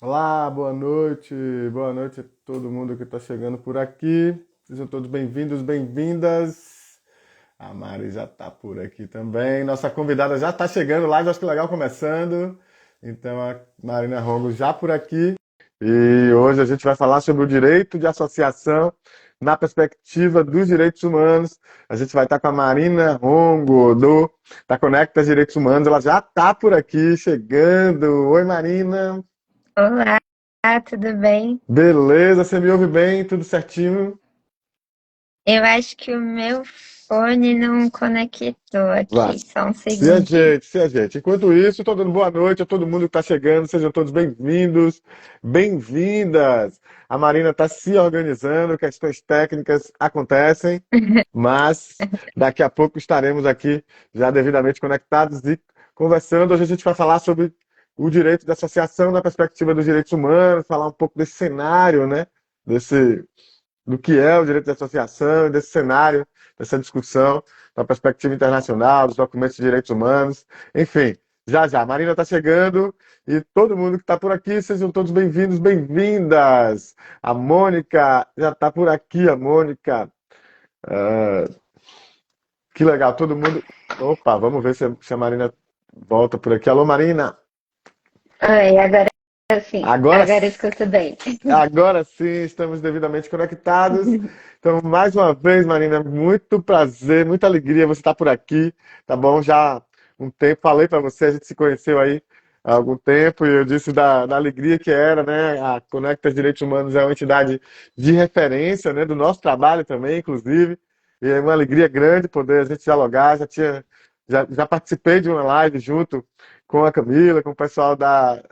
Olá, boa noite a todo mundo que está chegando por aqui. Sejam todos bem-vindos, bem-vindas. A Mari já está por aqui também. Nossa convidada já está chegando, live Acho que Legal começando. Então a Marina Rongo já por aqui. E hoje a gente vai falar sobre o direito de associação na perspectiva dos direitos humanos. A gente vai estar com a Marina Rongo, da Conecta Direitos Humanos. Ela já está por aqui, chegando. Oi, Marina. Olá, tudo bem? Beleza, você me ouve bem? Tudo certinho? Eu acho que o meu fone não conectou Vá. aqui, só um segundinho. Se ajeite. Enquanto isso, estou dando boa noite a todo mundo que está chegando. Sejam todos bem-vindos, bem-vindas. A Marina está se organizando, questões técnicas acontecem, mas daqui a pouco estaremos aqui já devidamente conectados e conversando. Hoje a gente vai falar sobre o direito de associação na perspectiva dos direitos humanos, falar um pouco desse cenário, né? Desse do que é o direito de associação, desse cenário, dessa discussão, da perspectiva internacional, dos documentos de direitos humanos, enfim. Já já, a Marina está chegando e todo mundo que está por aqui, sejam todos bem-vindos, bem-vindas. A Mônica já está por aqui, a Mônica. Ah, que legal, todo mundo. Opa, vamos ver se a Marina volta por aqui. Alô, Marina. Oi, agora sim, Agora agora eu escuto bem. Agora sim, estamos devidamente conectados. Então, mais uma vez, Marina, muito prazer, muita alegria você estar por aqui, tá bom? Já há um tempo, falei para você, a gente se conheceu aí há algum tempo e eu disse da alegria que era, né? A Conecta Direitos Humanos é uma entidade de referência, né? Do nosso trabalho também, inclusive. E é uma alegria grande poder a gente dialogar. Já participei de uma live junto com a Camila, com o pessoal da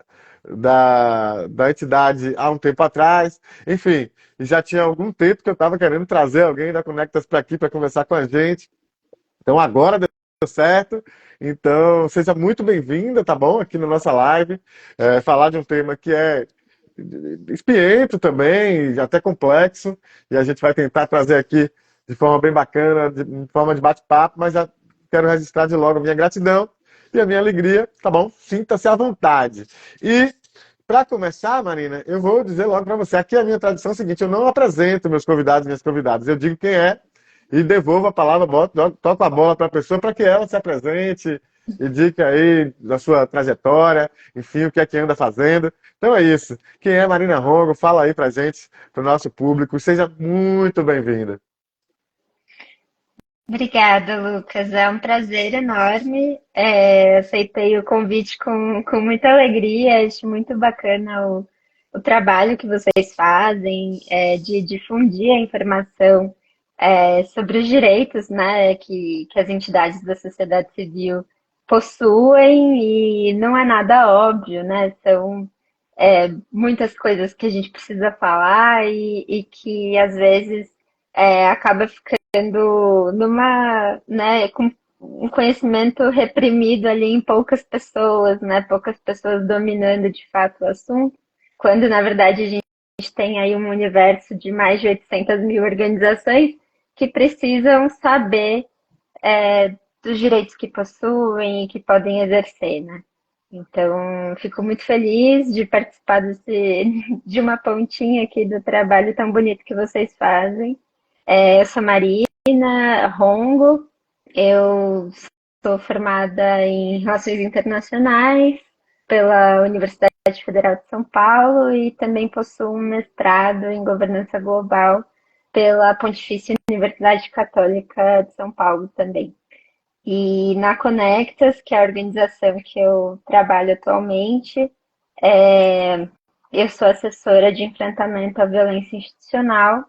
entidade há um tempo atrás. Enfim, e já tinha algum tempo que eu estava querendo trazer alguém da Conectas para aqui para conversar com a gente. Então agora deu certo. Então seja muito bem-vinda, tá bom? Aqui na nossa live. Falar de um tema que é espinhento também, até complexo, e a gente vai tentar trazer aqui de forma bem bacana, de forma de bate-papo, mas já quero registrar de logo a minha gratidão e a minha alegria, tá bom? Sinta-se à vontade. E para começar, Marina, eu vou dizer logo para você, aqui a minha tradição é a seguinte, eu não apresento meus convidados e minhas convidadas, eu digo quem é e devolvo a palavra, toco a bola para a pessoa para que ela se apresente e diga aí da sua trajetória, enfim, o que é que anda fazendo. Então é isso. Quem é Marina Rongo? Fala aí pra gente, pro nosso público. Seja muito bem-vinda. Obrigada, Lucas. É um prazer enorme. Aceitei o convite com muita alegria. Acho muito bacana o trabalho que vocês fazem, de difundir a informação, sobre os direitos, né, que as entidades da sociedade civil possuem, e não é nada óbvio, né? São muitas coisas que a gente precisa falar e que às vezes acaba ficando numa, né, com um conhecimento reprimido ali em poucas pessoas, né, poucas pessoas dominando de fato o assunto, quando na verdade a gente tem aí um universo de mais de 800 mil organizações que precisam saber dos direitos que possuem e que podem exercer, né? Então, fico muito feliz de participar de uma pontinha aqui do trabalho tão bonito que vocês fazem. Eu sou Marina Rongo, eu sou formada em Relações Internacionais pela Universidade Federal de São Paulo e também possuo um mestrado em Governança Global pela Pontifícia Universidade Católica de São Paulo também. E na Conectas, que é a organização que eu trabalho atualmente, eu sou assessora de enfrentamento à violência institucional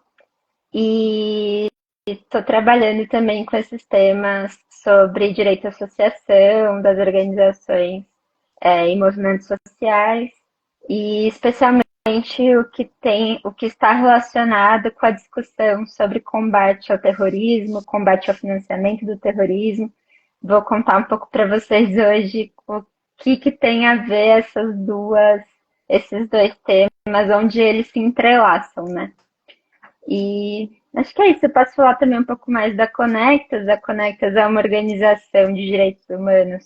e estou trabalhando também com esses temas sobre direito à associação das organizações e movimentos sociais, e especialmente o que está relacionado com a discussão sobre combate ao terrorismo, combate ao financiamento do terrorismo. Vou contar um pouco para vocês hoje o que tem a ver esses dois temas, onde eles se entrelaçam, né? E acho que é isso. Eu posso falar também um pouco mais da Conectas. A Conectas é uma organização de direitos humanos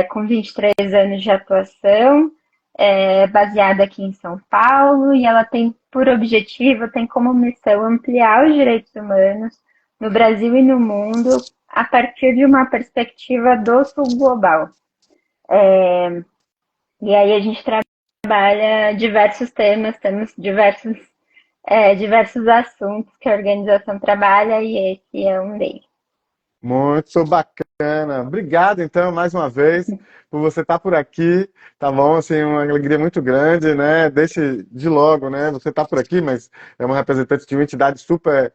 com 23 anos de atuação. é baseada aqui em São Paulo e ela tem por objetivo, tem como missão ampliar os direitos humanos no Brasil e no mundo a partir de uma perspectiva do sul global. E aí a gente trabalha diversos temas, temos diversos assuntos que a organização trabalha e esse é um deles. Muito bacana. Obrigado, então, mais uma vez, por você estar por aqui, tá bom? Assim, uma alegria muito grande, né? Deixe de logo, né? Você está por aqui, mas é uma representante de uma entidade super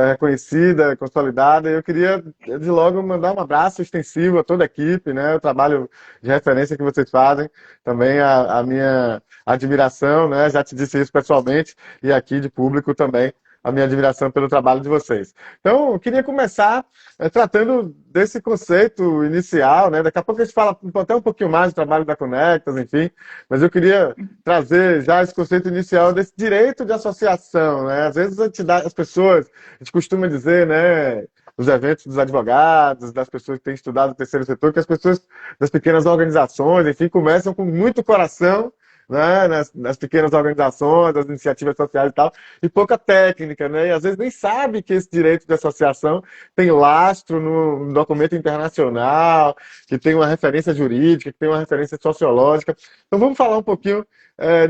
reconhecida, consolidada. E eu queria, de logo, mandar um abraço extensivo a toda a equipe, né? O trabalho de referência que vocês fazem, também a minha admiração, né? Já te disse isso pessoalmente e aqui de público também. A minha admiração pelo trabalho de vocês. Então, eu queria começar tratando desse conceito inicial, né? Daqui a pouco a gente fala até um pouquinho mais do trabalho da Conectas, enfim, mas eu queria trazer já esse conceito inicial desse direito de associação, né? Às vezes as pessoas, a gente costuma dizer, né? Nos eventos dos advogados, das pessoas que têm estudado o terceiro setor, que as pessoas das pequenas organizações, enfim, começam com muito coração, né, nas pequenas organizações, das iniciativas sociais e tal, e pouca técnica, né? E às vezes nem sabe que esse direito de associação tem lastro no documento internacional, que tem uma referência jurídica, que tem uma referência sociológica. Então vamos falar um pouquinho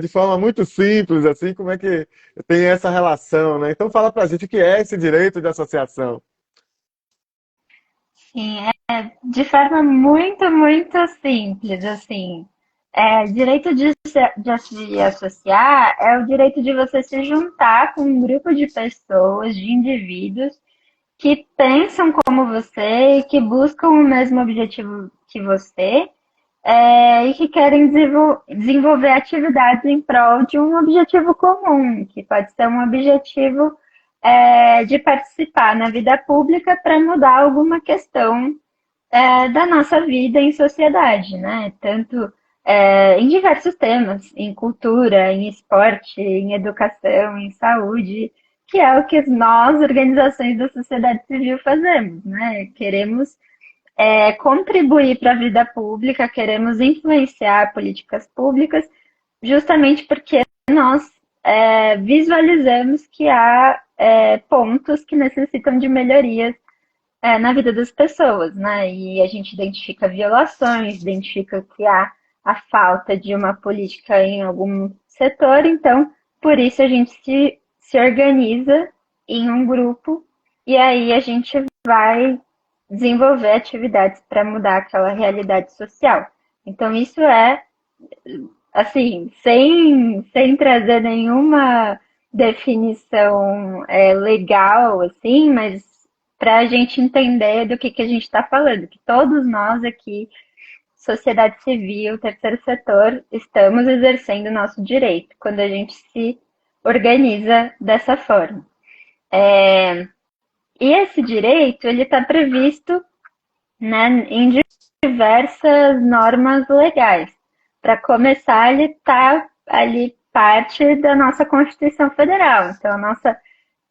de forma muito simples, assim, como é que tem essa relação, né? Então fala pra gente o que é esse direito de associação. Sim, de forma muito simples, assim. Direito de associar é o direito de você se juntar com um grupo de pessoas, de indivíduos, que pensam como você e que buscam o mesmo objetivo que você, e que querem desenvolver atividades em prol de um objetivo comum, que pode ser um objetivo de participar na vida pública para mudar alguma questão da nossa vida em sociedade, né? Tanto em diversos temas, em cultura, em esporte, em educação, em saúde, que é o que nós, organizações da sociedade civil, fazemos, né? Queremos contribuir para a vida pública, queremos influenciar políticas públicas, justamente porque nós visualizamos que há pontos que necessitam de melhorias na vida das pessoas, né? E a gente identifica violações, identifica que há a falta de uma política em algum setor, então, por isso a gente se organiza em um grupo e aí a gente vai desenvolver atividades para mudar aquela realidade social. Então, isso assim, sem trazer nenhuma definição legal, assim, mas para a gente entender do que a gente está falando, que todos nós aqui, sociedade civil, terceiro setor, estamos exercendo nosso direito quando a gente se organiza dessa forma. E esse direito, ele está previsto, né, em diversas normas legais. Para começar, ele está ali parte da nossa Constituição Federal. Então, a nossa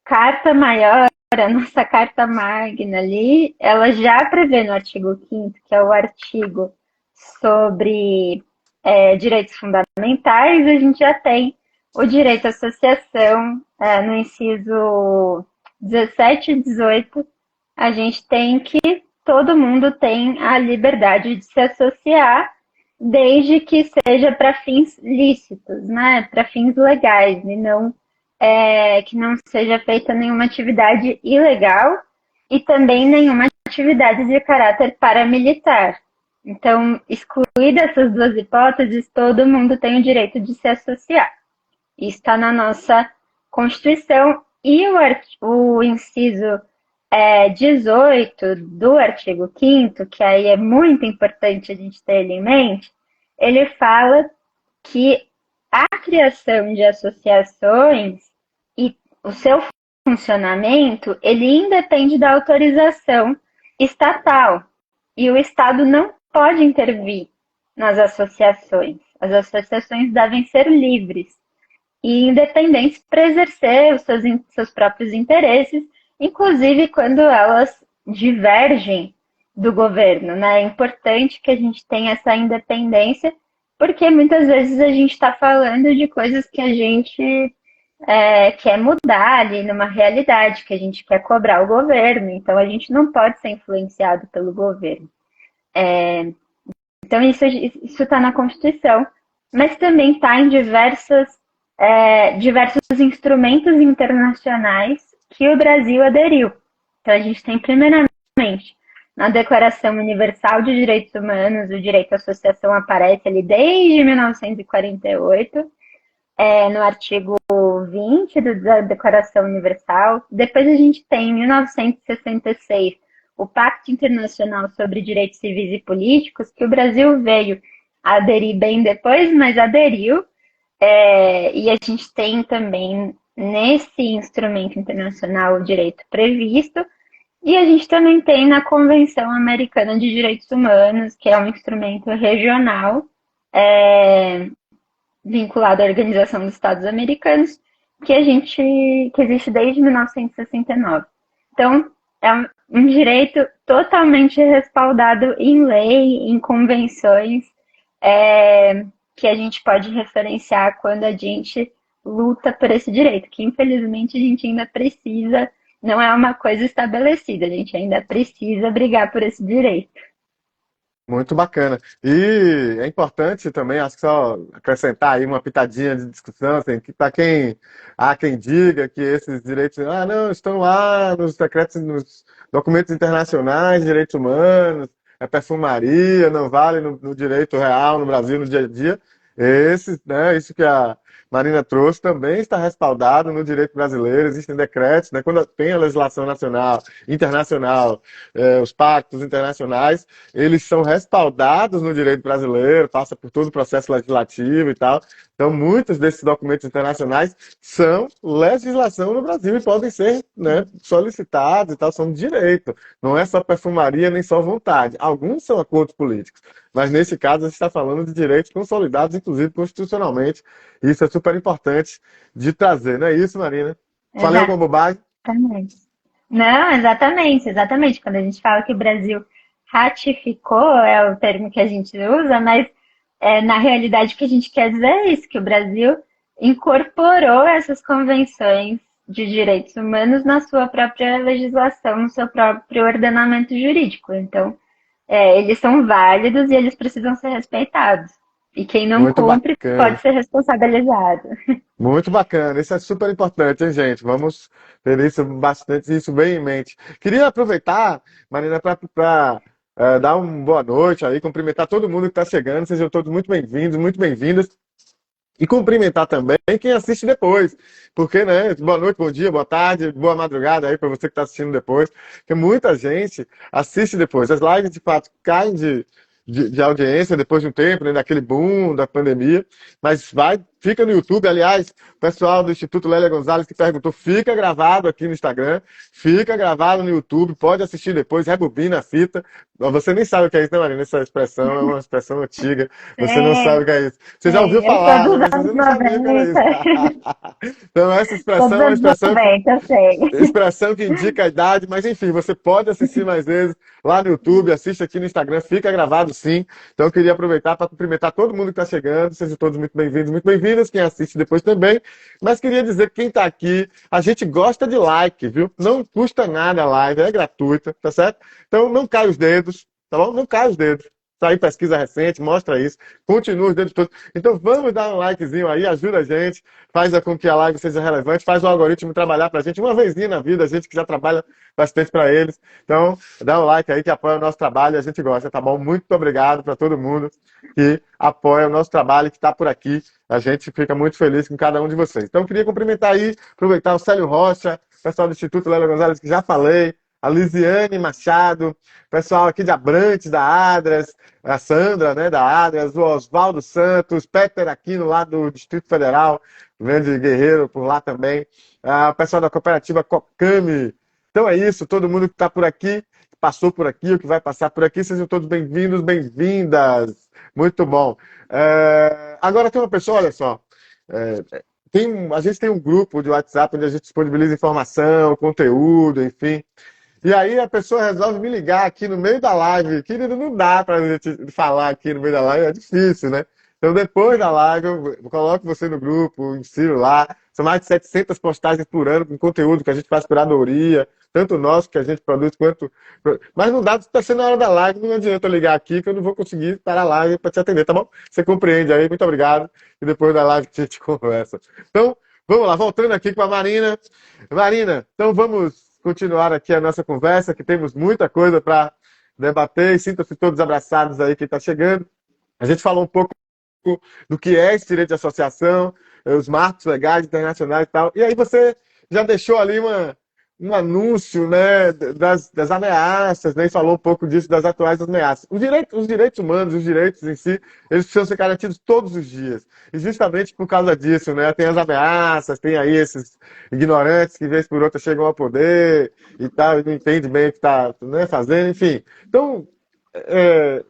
Carta Maior, a nossa Carta Magna ali, ela já prevê no artigo 5º, que é o artigo sobre direitos fundamentais, a gente já tem o direito à associação, no inciso 17 e 18, a gente tem que todo mundo tem a liberdade de se associar, desde que seja para fins lícitos, né? Para fins legais, e não que não seja feita nenhuma atividade ilegal e também nenhuma atividade de caráter paramilitar. Então, excluídas essas duas hipóteses, todo mundo tem o direito de se associar. Isso está na nossa Constituição e o inciso 18 do artigo 5º, que aí é muito importante a gente ter ele em mente, ele fala que a criação de associações e o seu funcionamento, ele independe da autorização estatal. E o Estado não pode intervir nas associações. As associações devem ser livres e independentes para exercer os seus próprios interesses, inclusive quando elas divergem do governo, né? É importante que a gente tenha essa independência porque muitas vezes a gente está falando de coisas que a gente quer mudar ali numa realidade, que a gente quer cobrar o governo, então a gente não pode ser influenciado pelo governo. Então isso está na Constituição, mas também está em diversos instrumentos internacionais que o Brasil aderiu. Então a gente tem primeiramente na Declaração Universal de Direitos Humanos, o direito à associação aparece ali desde 1948, no artigo 20 da Declaração Universal. Depois a gente tem, em 1966, o Pacto Internacional sobre Direitos Civis e Políticos, que o Brasil veio aderir bem depois, mas aderiu. E a gente tem também, nesse instrumento internacional, o direito previsto. E a gente também tem na Convenção Americana de Direitos Humanos, que é um instrumento regional, vinculado à Organização dos Estados Americanos, que existe desde 1969. Então, é um direito totalmente respaldado em lei, em convenções, que a gente pode referenciar quando a gente luta por esse direito, que infelizmente a gente ainda precisa, não é uma coisa estabelecida, a gente ainda precisa brigar por esse direito. Muito bacana. E é importante também, acho que só acrescentar aí uma pitadinha de discussão, assim, que para há quem diga que esses direitos, não, estão lá nos decretos, nos documentos internacionais de direitos humanos, é perfumaria, não vale no direito real, no Brasil, no dia a dia. Esses, né, isso que a Marina trouxe também está respaldado no direito brasileiro, existem decretos, né, quando tem a legislação nacional, internacional, os pactos internacionais, eles são respaldados no direito brasileiro, passa por todo o processo legislativo e tal. Então, muitos desses documentos internacionais são legislação no Brasil e podem ser, né, solicitados e tal, são direito. Não é só perfumaria nem só vontade. Alguns são acordos políticos, mas nesse caso a gente está falando de direitos consolidados, inclusive constitucionalmente. Isso é super importante de trazer, não é isso, Marina? Falei alguma bobagem? Exatamente. Não, exatamente, exatamente. Quando a gente fala que o Brasil ratificou, é o termo que a gente usa, mas na realidade o que a gente quer dizer é isso, que o Brasil incorporou essas convenções de direitos humanos na sua própria legislação, no seu próprio ordenamento jurídico. Então, eles são válidos e eles precisam ser respeitados. E quem não Muito cumpre pode bacana. ser responsabilizado. Muito bacana, isso é super importante, hein, gente? Vamos ter isso bastante, isso bem em mente. Queria aproveitar, Marina, para dar uma boa noite aí, cumprimentar todo mundo que está chegando, sejam todos muito bem-vindos, muito bem-vindas. E cumprimentar também quem assiste depois. Porque, né? Boa noite, bom dia, boa tarde, boa madrugada aí para você que está assistindo depois. Porque muita gente assiste depois. As lives, de fato, caem de audiência depois de um tempo, né? Daquele boom da pandemia. Mas fica no YouTube. Aliás, o pessoal do Instituto Lélia Gonzalez que perguntou, fica gravado aqui no Instagram, fica gravado no YouTube, pode assistir depois, rebobina a fita. Você nem sabe o que é isso, né, Marina? Essa expressão é uma expressão antiga. Você não sabe o Sim, que é isso. Você já ouviu sim, eu sou falar, né? dos Mas anos você não sabia o que era isso. 90. Então, essa Sou expressão dos é uma anos expressão 90, eu sei. expressão que indica a idade, mas enfim, você pode assistir mais vezes lá no YouTube, assiste aqui no Instagram, fica gravado sim. Então eu queria aproveitar para cumprimentar todo mundo que está chegando, sejam todos muito bem-vindos, muito bem-vindas, quem assiste depois também. Mas queria dizer que quem está aqui, a gente gosta de like, viu? Não custa nada a live, é gratuita, tá certo? Então não cai os dedos, tá bom? Não cai os dedos. Sair pesquisa recente, mostra isso. Continua os dedos todos. Então vamos dar um likezinho aí, ajuda a gente, faz com que a live seja relevante, faz o algoritmo trabalhar pra gente uma vezinha na vida, a gente que já trabalha bastante para eles. Então, dá um like aí que apoia o nosso trabalho, a gente gosta, tá bom? Muito obrigado para todo mundo que apoia o nosso trabalho, que está por aqui. A gente fica muito feliz com cada um de vocês. Então, queria cumprimentar aí, aproveitar o Célio Rocha, o pessoal do Instituto Lélia Gonzalez, que já falei, a Lisiane Machado, pessoal aqui de Abrantes, da Adras, a Sandra, né, da Adras, o Oswaldo Santos, Peter Aquino, lá do Distrito Federal, grande guerreiro por lá também, o pessoal da cooperativa Cocame. Então é isso, todo mundo que está por aqui, que passou por aqui, ou que vai passar por aqui, sejam todos bem-vindos, bem-vindas. Muito bom. Agora tem uma pessoa, olha só, a gente tem um grupo de WhatsApp onde a gente disponibiliza informação, conteúdo, enfim. E aí a pessoa resolve me ligar aqui no meio da live. Querido, não dá pra gente falar aqui no meio da live, é difícil, né? Então, depois da live, eu coloco você no grupo, ensino lá. São mais de 700 postagens por ano com conteúdo que a gente faz curadoria, tanto nosso que a gente produz, quanto. Mas não dá, está sendo a hora da live, não adianta eu ligar aqui que eu não vou conseguir parar a live para te atender, tá bom? Você compreende aí, muito obrigado. E depois da live a gente conversa. Então, vamos lá, voltando aqui com a Marina. Marina, então vamos continuar aqui a nossa conversa, que temos muita coisa para debater. E sintam-se todos abraçados aí quem está chegando. A gente falou um pouco do que é esse direito de associação, os marcos legais internacionais e tal. E aí você já deixou ali um anúncio, né, das ameaças, né, e falou um pouco disso, das atuais ameaças. Os direitos humanos, os direitos em si, eles precisam ser garantidos todos os dias. E justamente por causa disso, né, tem as ameaças, tem aí esses ignorantes que, vez por outra, chegam ao poder e tal, e não entendem bem o que está, né, fazendo, enfim. Então, é,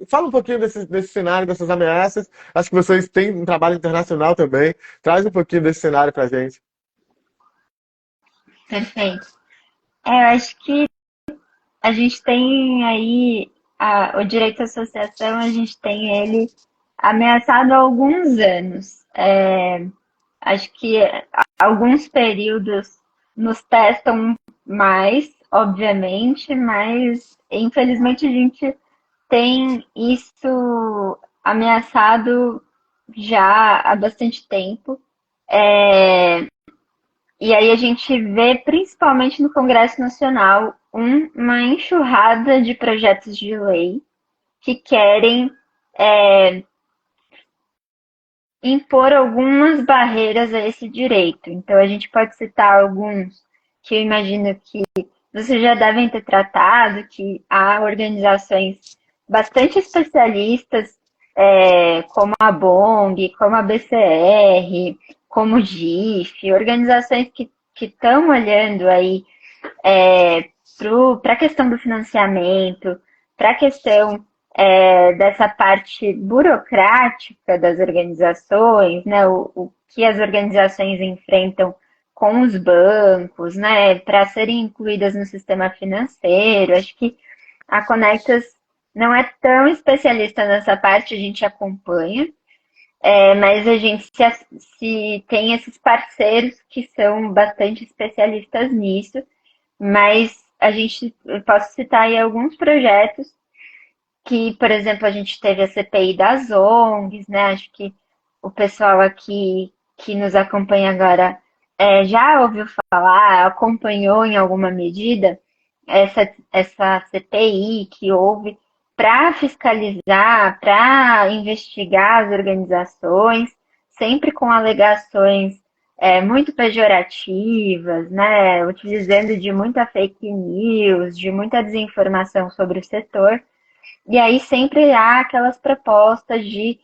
fala um pouquinho desse cenário, dessas ameaças. Acho que vocês têm um trabalho internacional também. Traz um pouquinho desse cenário para a gente. Perfeito. Eu acho que a gente tem aí o direito à associação, a gente tem ele ameaçado há alguns anos. Acho que alguns períodos nos testam mais, obviamente, mas infelizmente a gente tem isso ameaçado já há bastante tempo. E aí a gente vê, principalmente no Congresso Nacional, uma enxurrada de projetos de lei que querem impor algumas barreiras a esse direito. Então, a gente pode citar alguns que eu imagino que vocês já devem ter tratado, que há organizações bastante especialistas, como a BONG, como a BCR, como o GIF, organizações que estão olhando aí para a questão do financiamento, para a questão dessa parte burocrática das organizações, né, o que as organizações enfrentam com os bancos, né, para serem incluídas no sistema financeiro. Acho que a Conectas não é tão especialista nessa parte, a gente acompanha, mas a gente se tem esses parceiros que são bastante especialistas nisso, mas eu posso citar aí alguns projetos que, por exemplo, a gente teve a CPI das ONGs, né? Acho que o pessoal aqui que nos acompanha agora já ouviu falar, acompanhou em alguma medida essa CPI que houve para fiscalizar, para investigar as organizações, sempre com alegações muito pejorativas, né? Utilizando de muita fake news, de muita desinformação sobre o setor. E aí sempre há aquelas propostas de,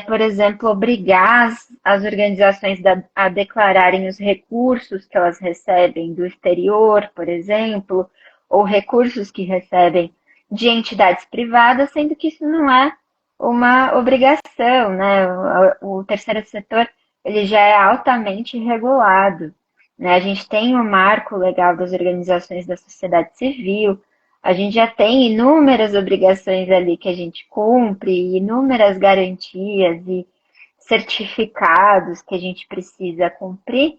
por exemplo, obrigar as organizações a declararem os recursos que elas recebem do exterior, por exemplo, ou recursos que recebem de entidades privadas, sendo que isso não é uma obrigação, né? O terceiro setor ele já é altamente regulado, né? A gente tem o marco legal das organizações da sociedade civil, a gente já tem inúmeras obrigações ali que a gente cumpre, inúmeras garantias e certificados que a gente precisa cumprir.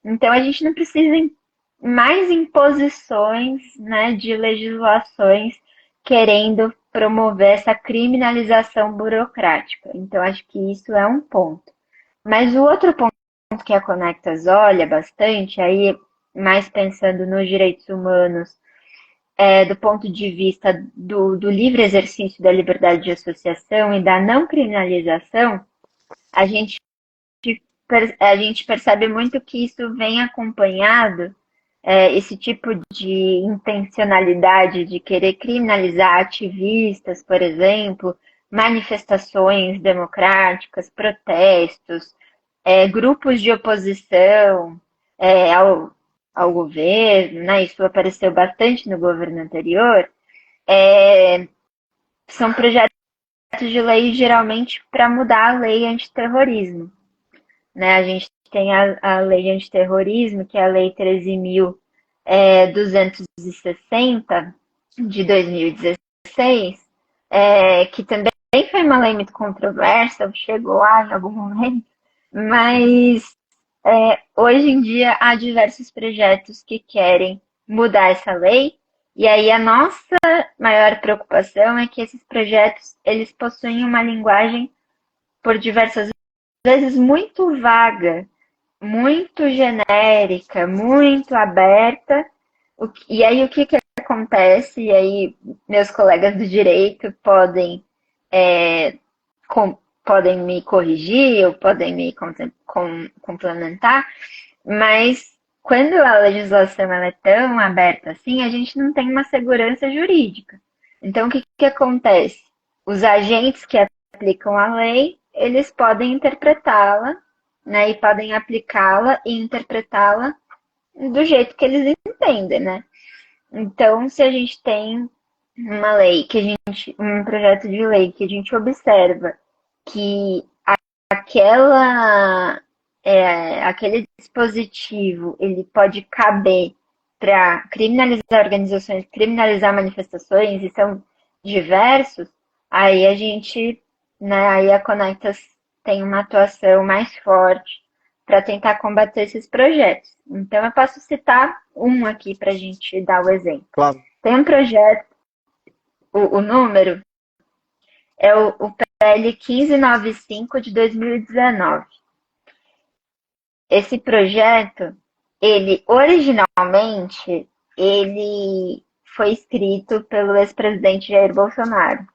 Então, a gente não precisa mais imposições, né, de legislações querendo promover essa criminalização burocrática. Então, acho que isso é um ponto. Mas o outro ponto que a Conectas olha bastante, aí mais pensando nos direitos humanos, do ponto de vista do livre exercício da liberdade de associação e da não criminalização, a gente, a gente percebe muito que isso vem acompanhado, esse tipo de intencionalidade de querer criminalizar ativistas, por exemplo, manifestações democráticas, protestos, grupos de oposição ao governo, né? Isso apareceu bastante no governo anterior, são projetos de lei geralmente para mudar a lei antiterrorismo, né? A gente tem a lei antiterrorismo, que é a lei 13.260 de 2016, que também foi uma lei muito controversa, chegou lá em algum momento, mas hoje em dia há diversos projetos que querem mudar essa lei, e aí a nossa maior preocupação é que esses projetos eles possuem uma linguagem por diversas vezes muito vaga, muito genérica, muito aberta. E aí o que que acontece? E aí meus colegas do direito é, podem me corrigir ou podem me complementar, mas quando a legislação ela é tão aberta assim, a gente não tem uma segurança jurídica. Então, o que, que acontece? Os agentes que aplicam a lei, eles podem interpretá-la, né, e podem aplicá-la e interpretá-la do jeito que eles entendem, né? Então, se a gente tem uma lei que a gente, um projeto de lei que a gente observa que aquela aquele dispositivo ele pode caber para criminalizar organizações, criminalizar manifestações, e são diversos, aí a gente, né, aí a Conectas tem uma atuação mais forte para tentar combater esses projetos. Então eu posso citar um aqui para a gente dar o exemplo. Claro. Tem um projeto, o número é o PL 1595 de 2019. Esse projeto, ele originalmente, ele foi escrito pelo ex-presidente Jair Bolsonaro.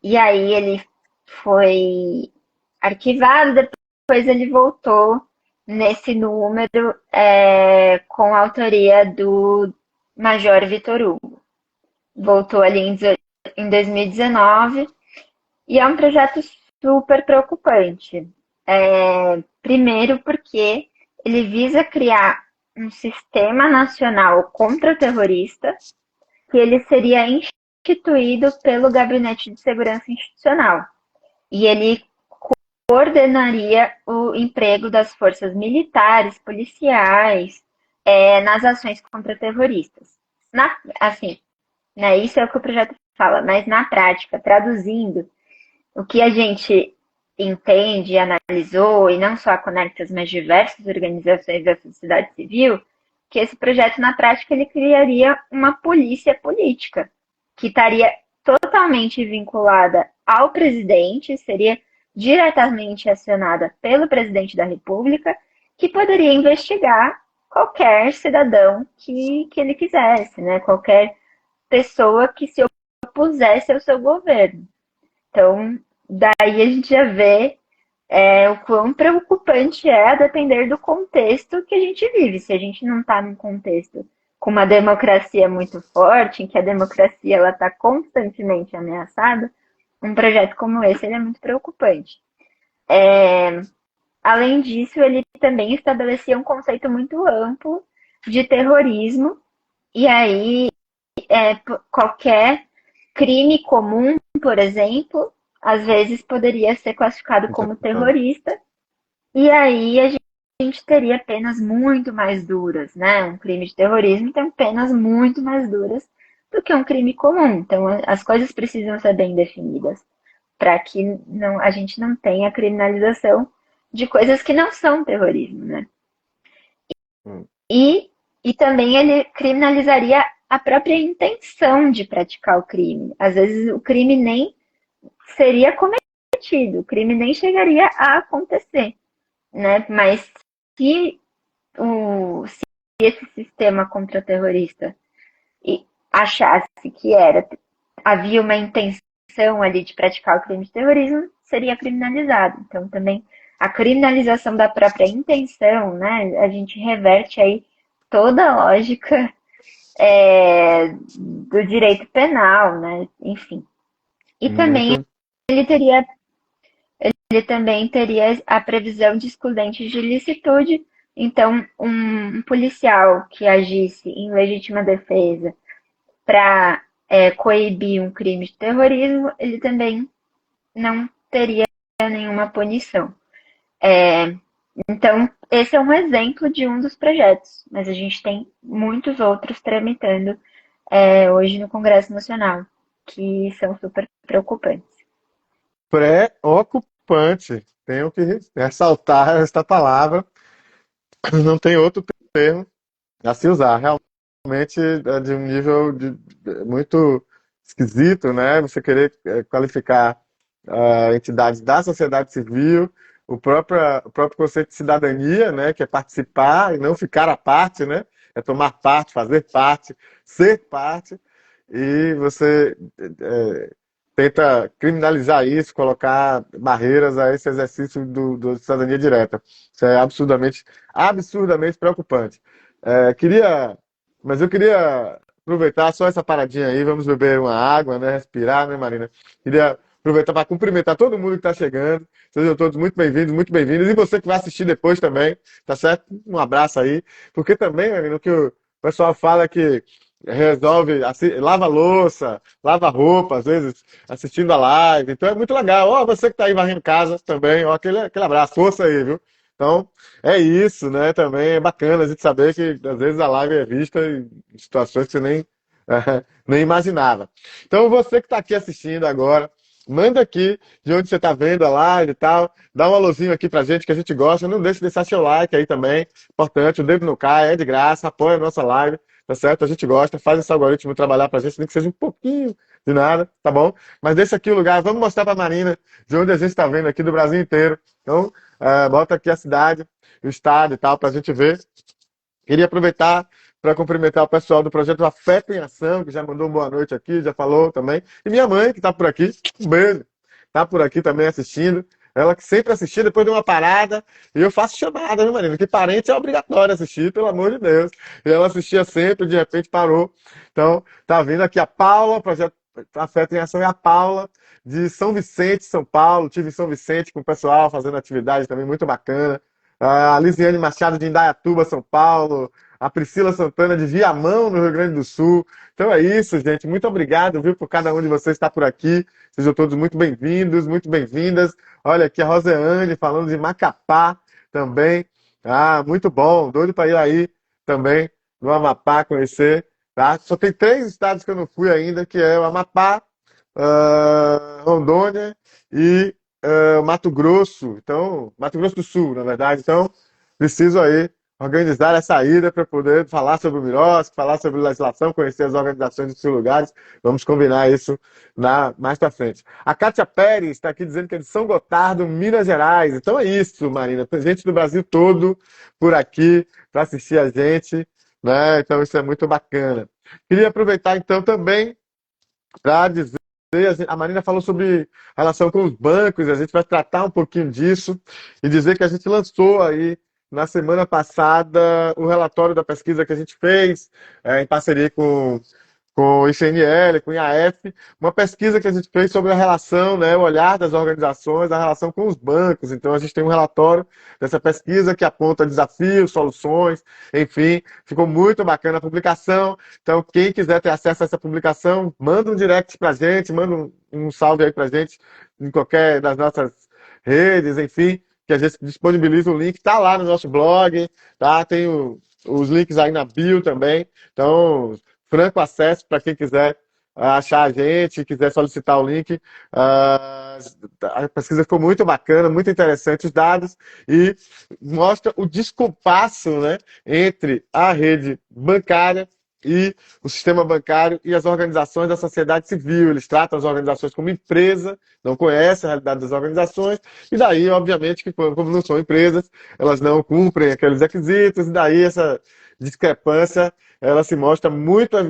E aí ele foi arquivado, depois ele voltou nesse número com a autoria do Major Vitor Hugo. Voltou ali em 2019 e é um projeto super preocupante. Primeiro porque ele visa criar um sistema nacional contra-terrorista que ele seria instituído pelo Gabinete de Segurança Institucional. E ele coordenaria o emprego das forças militares, policiais, nas ações contra-terroristas. Assim, né, isso é o que o projeto fala, mas na prática, traduzindo, o que a gente entende, analisou, e não só a Conectas, mas diversas organizações da sociedade civil, que esse projeto, na prática, ele criaria uma polícia política, que estaria totalmente vinculada ao presidente, seria diretamente acionada pelo presidente da República, que poderia investigar qualquer cidadão que ele quisesse, né? Qualquer pessoa que se opusesse ao seu governo. Então, daí a gente já vê o quão preocupante é a depender do contexto que a gente vive. Se a gente não está num contexto com uma democracia muito forte, em que a democracia ela está constantemente ameaçada, um projeto como esse ele é muito preocupante. Além disso, ele também estabelecia um conceito muito amplo de terrorismo, e aí qualquer crime comum, por exemplo, às vezes poderia ser classificado como terrorista, e aí a gente teria penas muito mais duras, né? Um crime de terrorismo tem penas muito mais duras do que um crime comum. Então, as coisas precisam ser bem definidas para que a gente não tenha criminalização de coisas que não são terrorismo, né? E também ele criminalizaria a própria intenção de praticar o crime. Às vezes o crime nem seria cometido, o crime nem chegaria a acontecer, né? Mas se esse sistema contra-terrorista achasse que havia uma intenção ali de praticar o crime de terrorismo, seria criminalizado. Então também a criminalização da própria intenção, né? A gente reverte aí toda a lógica do direito penal, né? Enfim. E também ele também teria a previsão de excludentes de licitude. Então, um policial que agisse em legítima defesa para coibir um crime de terrorismo, ele também não teria nenhuma punição. Então, esse é um exemplo de um dos projetos, mas a gente tem muitos outros tramitando hoje no Congresso Nacional, que são super preocupantes. Preocupante. Tenho que ressaltar esta palavra. Não tem outro termo a se usar. Realmente é de um nível muito esquisito, né? Você querer qualificar entidades da sociedade civil, o próprio conceito de cidadania, né? Que é participar e não ficar à parte, né? É tomar parte, fazer parte, ser parte. E você tenta criminalizar isso, colocar barreiras a esse exercício do cidadania direta. Isso é absurdamente preocupante. Mas eu queria aproveitar só essa paradinha aí, vamos beber uma água, né? Respirar, né, Marina? Queria aproveitar para cumprimentar todo mundo que está chegando. Sejam todos muito bem-vindos, muito bem-vindas. E você que vai assistir depois também, tá certo? Um abraço aí. Porque também, Marina, o que o pessoal fala é que resolve, lava louça, lava roupa, às vezes assistindo a live. Então é muito legal. Ó, você que está aí varrendo casa também, ó, aquele abraço, força aí, viu? Então, é isso, né? Também é bacana a gente saber que às vezes a live é vista em situações que você nem, nem imaginava. Então, você que está aqui assistindo agora, manda aqui de onde você está vendo a live e tal. Dá um alôzinho aqui pra gente que a gente gosta. Não deixe de deixar seu like aí também. Importante, o dedo não cai, é de graça, apoia a nossa live, tá certo? A gente gosta, faz esse algoritmo trabalhar pra gente, nem que seja um pouquinho de nada, tá bom? Mas deixa aqui o lugar, vamos mostrar pra Marina de onde a gente está vendo aqui do Brasil inteiro. Então, bota aqui a cidade, o estado e tal, pra gente ver. Queria aproveitar para cumprimentar o pessoal do projeto Afeto em Ação, que já mandou uma boa noite aqui, já falou também. E minha mãe, que está por aqui, um beijo, está por aqui também assistindo. Ela que sempre assistia depois de uma parada, e eu faço chamada, viu, Marina? Que parente é obrigatório assistir, pelo amor de Deus. E ela assistia sempre, de repente parou. Então, tá vindo aqui a Paula, projeto Afeto em Ação, é a Paula, de São Vicente, São Paulo. Tive em São Vicente com o pessoal fazendo atividade também muito bacana. A Lisiane Machado de Indaiatuba, São Paulo, a Priscila Santana de Viamão, no Rio Grande do Sul. Então é isso, gente. Muito obrigado, viu, por cada um de vocês estar por aqui. Sejam todos muito bem-vindos, muito bem-vindas. Olha aqui a Roseane falando de Macapá também. Ah, muito bom. Doido para ir aí também no Amapá conhecer, tá? Só tem 3 estados que eu não fui ainda, que é o Amapá, Rondônia e Mato Grosso. Então, Mato Grosso do Sul, na verdade. Então, preciso aí organizar essa ida para poder falar sobre o Mirosc, falar sobre legislação, conhecer as organizações dos seus lugares. Vamos combinar isso mais para frente. A Kátia Pérez está aqui dizendo que é de São Gotardo, Minas Gerais. Então é isso, Marina. Tem gente do Brasil todo por aqui para assistir a gente, né? Então isso é muito bacana. Queria aproveitar então também para dizer, a Marina falou sobre relação com os bancos, a gente vai tratar um pouquinho disso e dizer que a gente lançou aí na semana passada o relatório da pesquisa que a gente fez em parceria com o ICNL, com o IAF, uma pesquisa que a gente fez sobre a relação, né, o olhar das organizações, a relação com os bancos. Então, a gente tem um relatório dessa pesquisa que aponta desafios, soluções, enfim, ficou muito bacana a publicação. Então, quem quiser ter acesso a essa publicação, manda um direct pra gente, manda um salve aí pra gente em qualquer das nossas redes, enfim, que a gente disponibiliza o link, tá lá no nosso blog, tá? Tem os links aí na bio também. Então, franco acesso para quem quiser achar a gente, quiser solicitar o link. A pesquisa ficou muito bacana, muito interessante os dados e mostra o descompasso, né, entre a rede bancária e o sistema bancário e as organizações da sociedade civil. Eles tratam as organizações como empresa, não conhecem a realidade das organizações, e daí, obviamente, que como não são empresas, elas não cumprem aqueles requisitos, e daí essa discrepância ela se mostra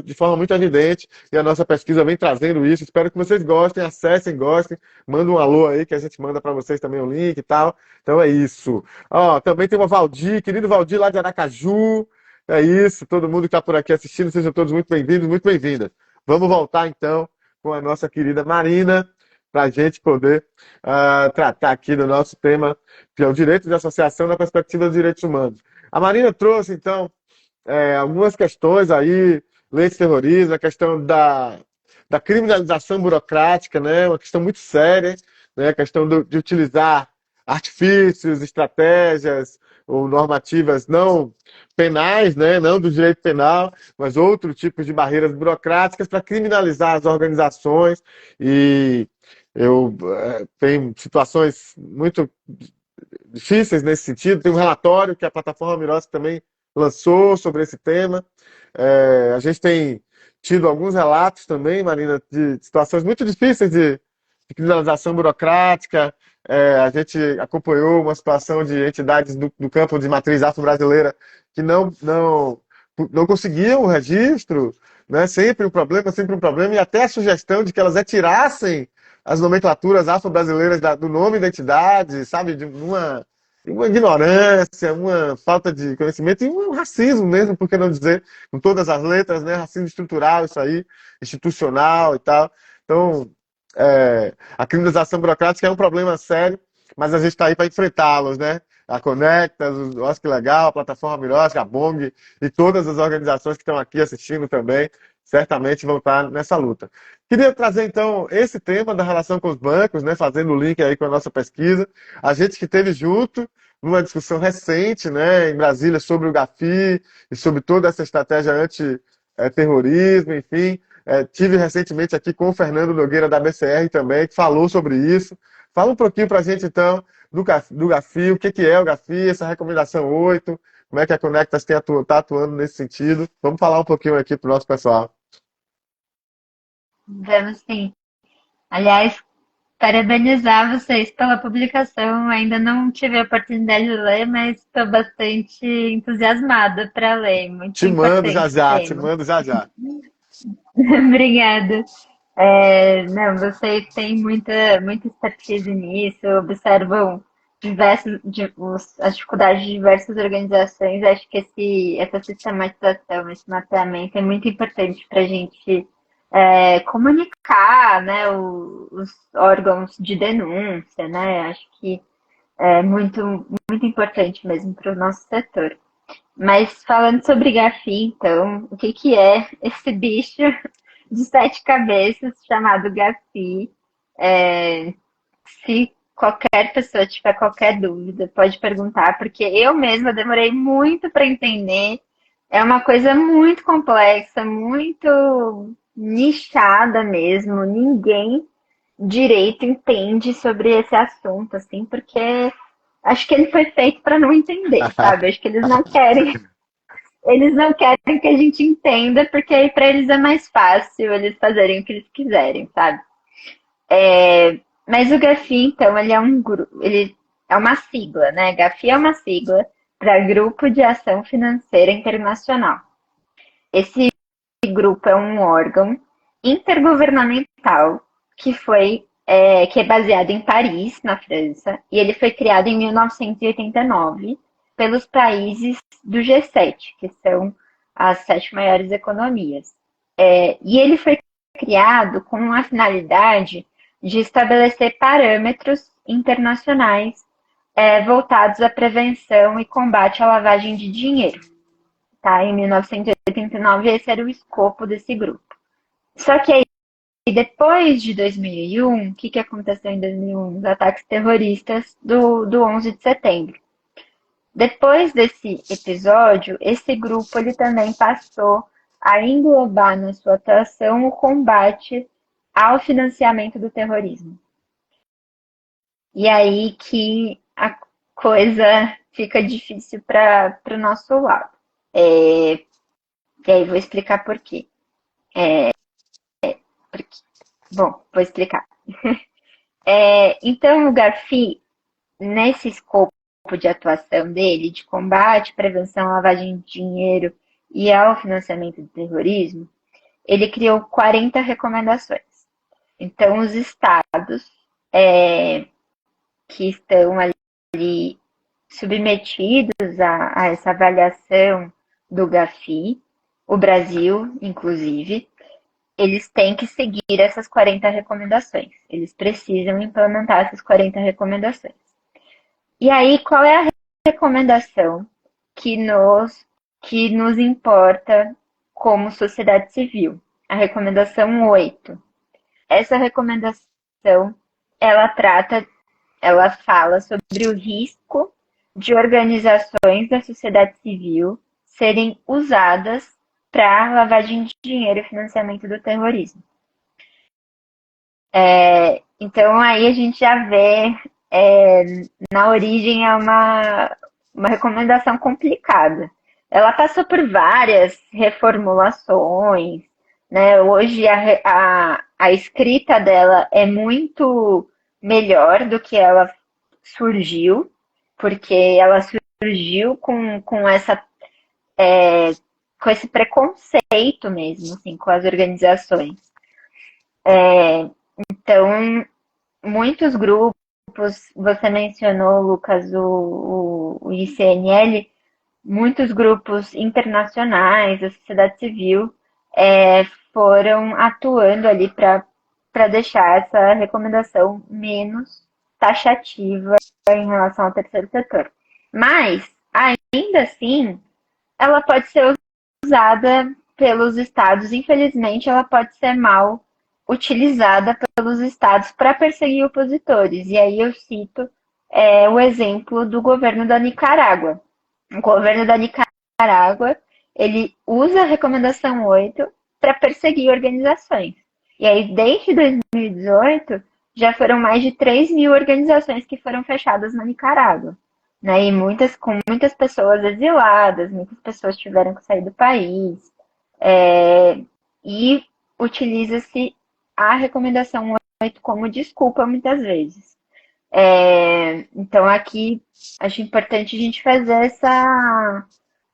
de forma muito evidente, e a nossa pesquisa vem trazendo isso. Espero que vocês gostem, acessem, gostem, mandem um alô aí, que a gente manda para vocês também o link e tal. Então é isso. Ó, também tem o Valdir, querido Valdir lá de Aracaju. É isso, todo mundo que está por aqui assistindo, sejam todos muito bem-vindos, muito bem-vindas. Vamos voltar então com a nossa querida Marina, para a gente poder tratar aqui do nosso tema, que é o direito de associação na perspectiva dos direitos humanos. A Marina trouxe, então, algumas questões aí, lei de terrorismo, a questão da criminalização burocrática, né? Uma questão muito séria, né? A questão de utilizar artifícios, estratégias, ou normativas não penais, né, não do direito penal, mas outros tipos de barreiras burocráticas para criminalizar as organizações. E eu tenho situações muito difíceis nesse sentido. Tem um relatório que a plataforma Miroski também lançou sobre esse tema. A gente tem tido alguns relatos também, Marina, de situações muito difíceis de criminalização burocrática. A gente acompanhou uma situação de entidades do campo de matriz afro-brasileira que não conseguiam o registro, né? Sempre um problema, e até a sugestão de que elas retirassem as nomenclaturas afro-brasileiras do nome da entidade, sabe? De uma ignorância, uma falta de conhecimento e um racismo mesmo, por que não dizer, com todas as letras, né? Racismo estrutural, isso aí, institucional e tal. Então, a criminalização burocrática é um problema sério, mas a gente está aí para enfrentá-los, né? A Conectas, o Oscar Legal, a Plataforma Miroski, a Bong e todas as organizações que estão aqui assistindo também, certamente vão estar nessa luta. Queria trazer, então, esse tema da relação com os bancos, né? Fazendo o link aí com a nossa pesquisa. A gente que esteve junto numa discussão recente, né, em Brasília, sobre o GAFI e sobre toda essa estratégia anti-terrorismo, enfim. Tive recentemente aqui com o Fernando Nogueira, da BCR também, que falou sobre isso. Fala um pouquinho para a gente, então, do GAFI, o que é o GAFI, essa recomendação 8, como é que a Conectas está atuando nesse sentido. Vamos falar um pouquinho aqui para o nosso pessoal. Vamos sim. Aliás, parabenizar vocês pela publicação. Ainda não tive a oportunidade de ler, mas estou bastante entusiasmada para ler. Muito Te mando já importante o já, te tema. mando já já. Obrigada. Não, vocês têm muita expertise nisso, observam as dificuldades de diversas organizações. Acho que essa sistematização, esse mapeamento é muito importante para a gente comunicar, né, os órgãos de denúncia, né? Acho que é muito importante mesmo para o nosso setor. Mas falando sobre GAFI, então, o que que é esse bicho de sete cabeças chamado GAFI? Se qualquer pessoa tiver qualquer dúvida, pode perguntar, porque eu mesma demorei muito para entender. É uma coisa muito complexa, muito nichada mesmo. Ninguém direito entende sobre esse assunto, assim, porque acho que ele foi feito para não entender, sabe? Acho que eles não querem que a gente entenda, porque aí para eles é mais fácil eles fazerem o que eles quiserem, sabe? Mas o GAFI, então, ele é uma sigla, né? GAFI é uma sigla para Grupo de Ação Financeira Internacional. Esse grupo é um órgão intergovernamental que é baseado em Paris, na França, e ele foi criado em 1989 pelos países do G7, que são as sete maiores economias. E ele foi criado com a finalidade de estabelecer parâmetros internacionais voltados à prevenção e combate à lavagem de dinheiro. Tá? Em 1989, esse era o escopo desse grupo. Só que aí, depois de 2001, o que aconteceu em 2001? Os ataques terroristas do 11 de setembro. Depois desse episódio, esse grupo ele também passou a englobar na sua atuação o combate ao financiamento do terrorismo. E aí que a coisa fica difícil para o nosso lado. E aí vou explicar por quê. Bom, vou explicar. Então, o GAFI, nesse escopo de atuação dele, de combate, prevenção à lavagem de dinheiro e ao financiamento do terrorismo, ele criou 40 recomendações. Então, os estados que estão ali submetidos a essa avaliação do GAFI, o Brasil, inclusive, eles têm que seguir essas 40 recomendações. Eles precisam implementar essas 40 recomendações. E aí, qual é a recomendação que nos importa como sociedade civil? A recomendação 8. Essa recomendação, ela fala sobre o risco de organizações da sociedade civil serem usadas para lavagem de dinheiro e financiamento do terrorismo. Então aí a gente já vê na origem é uma recomendação complicada. Ela passou por várias reformulações, né? Hoje a escrita dela é muito melhor do que ela surgiu, porque ela surgiu com esse preconceito mesmo, assim, com as organizações. Então, muitos grupos, você mencionou, Lucas, o ICNL, muitos grupos internacionais da sociedade civil foram atuando ali para deixar essa recomendação menos taxativa em relação ao terceiro setor. Mas, ainda assim, ela pode ser usada pelos estados, infelizmente, ela pode ser mal utilizada pelos estados para perseguir opositores. E aí eu cito o exemplo do governo da Nicarágua. O governo da Nicarágua, ele usa a recomendação 8 para perseguir organizações. E aí, desde 2018, já foram mais de 3 mil organizações que foram fechadas na Nicarágua. Né? E com muitas pessoas exiladas, muitas pessoas tiveram que sair do país. E utiliza-se a recomendação 8 como desculpa muitas vezes. Então aqui acho importante a gente fazer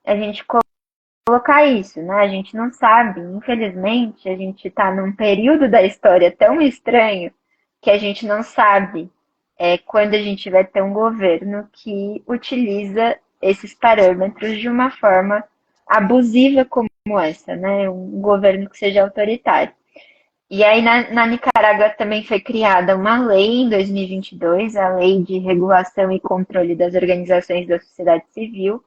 a gente colocar isso, né? A gente não sabe, infelizmente, a gente está num período da história tão estranho que a gente não sabe quando a gente vai ter um governo que utiliza esses parâmetros de uma forma abusiva como essa, né? Um governo que seja autoritário. E aí na Nicarágua também foi criada uma lei em 2022, a Lei de Regulação e Controle das Organizações da Sociedade Civil,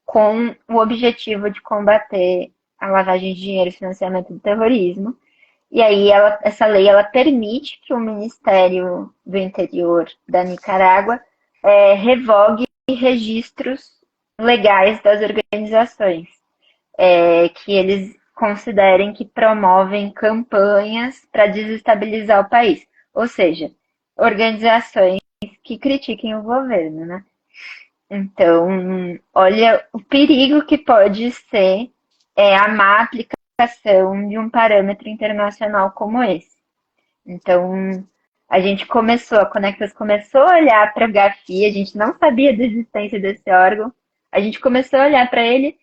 com o objetivo de combater a lavagem de dinheiro e financiamento do terrorismo. E aí essa lei ela permite que o Ministério do Interior da Nicarágua revogue registros legais das organizações, que eles considerem que promovem campanhas para desestabilizar o país. Ou seja, organizações que critiquem o governo, né? Então, olha o perigo que pode ser a má aplicação de um parâmetro internacional como esse. Então, a Conectas começou a olhar para a GAFI, a gente não sabia da existência desse órgão, a gente começou a olhar para ele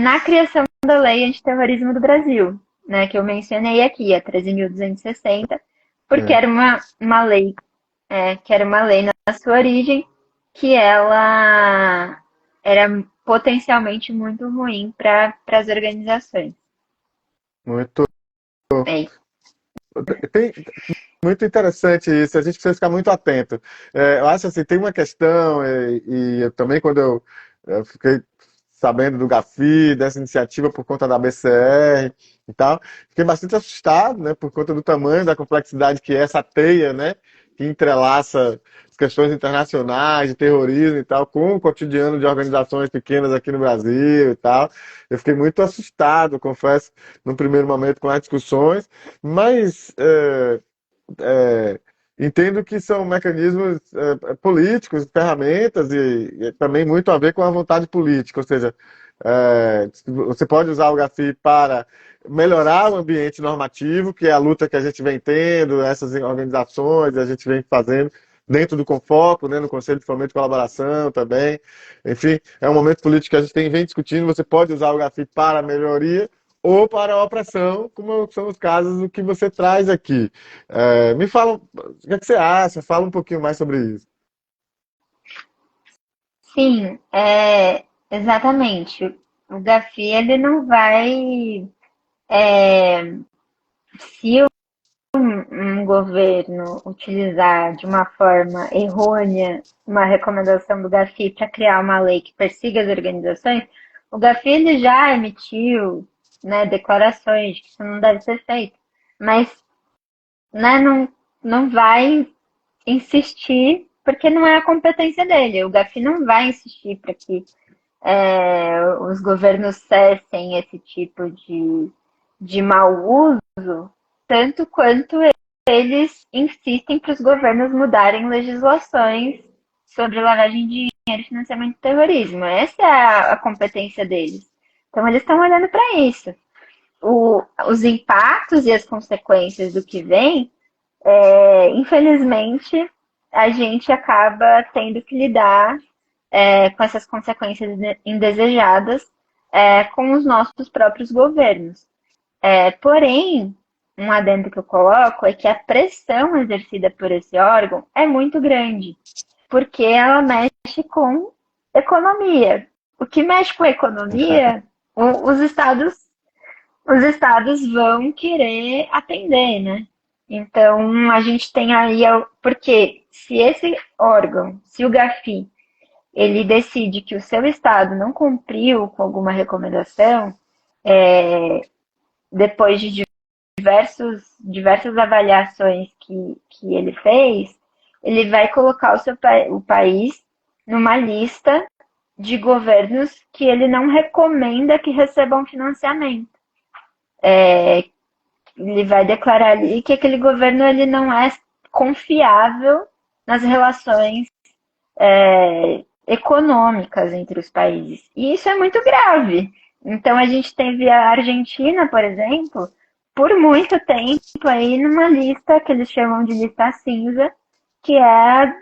na criação da Lei Antiterrorismo do Brasil, né, que eu mencionei aqui, a 13.260, porque era uma lei que era uma lei na sua origem que ela era potencialmente muito ruim para as organizações. Muito, É, tem, muito interessante isso, a gente precisa ficar muito atento. Eu acho assim, tem uma questão, e eu também quando eu fiquei sabendo do GAFI, dessa iniciativa por conta da BCR e tal, fiquei bastante assustado, né, por conta do tamanho, da complexidade que é essa teia, né, que entrelaça as questões internacionais, de terrorismo e tal, com o cotidiano de organizações pequenas aqui no Brasil e tal. Eu fiquei muito assustado, confesso, no primeiro momento com as discussões, mas é, entendo que são mecanismos políticos, ferramentas e também muito a ver com a vontade política, ou seja, você pode usar o GAFI para melhorar o ambiente normativo, que é a luta que a gente vem tendo, essas organizações, a gente vem fazendo dentro do Confoco, né, no Conselho de Fomento e Colaboração também. Enfim, é um momento político que a gente vem discutindo, você pode usar o GAFI para a melhoria, ou para a opressão, como são os casos do que você traz aqui. Me fala, o que é que você acha? Fala um pouquinho mais sobre isso. sim, exatamente. O GAFI ele não vai, se um governo utilizar de uma forma errônea uma recomendação do GAFI para criar uma lei que persiga as organizações, o GAFI ele já emitiu, né, declarações de que isso não deve ser feito, mas, né, não vai insistir porque não é a competência dele. O GAFI não vai insistir para que os governos cessem esse tipo de mau uso, tanto quanto eles insistem para os governos mudarem legislações sobre lavagem de dinheiro e financiamento do terrorismo. Essa é a competência deles. Então, eles estão olhando para isso. Os impactos e as consequências do que vem, infelizmente, a gente acaba tendo que lidar com essas consequências indesejadas com os nossos próprios governos. Porém, um adendo que eu coloco é que a pressão exercida por esse órgão é muito grande, porque ela mexe com economia. O que mexe com a economia, os estados vão querer atender, né? Então, a gente tem aí, porque se esse órgão, se o GAFI, ele decide que o seu estado não cumpriu com alguma recomendação, depois de diversas avaliações que ele fez, ele vai colocar o país numa lista de governos que ele não recomenda que recebam financiamento. Ele vai declarar ali que aquele governo ele não é confiável nas relações econômicas entre os países. E isso é muito grave. Então, a gente teve a Argentina, por exemplo, por muito tempo aí numa lista que eles chamam de lista cinza, que é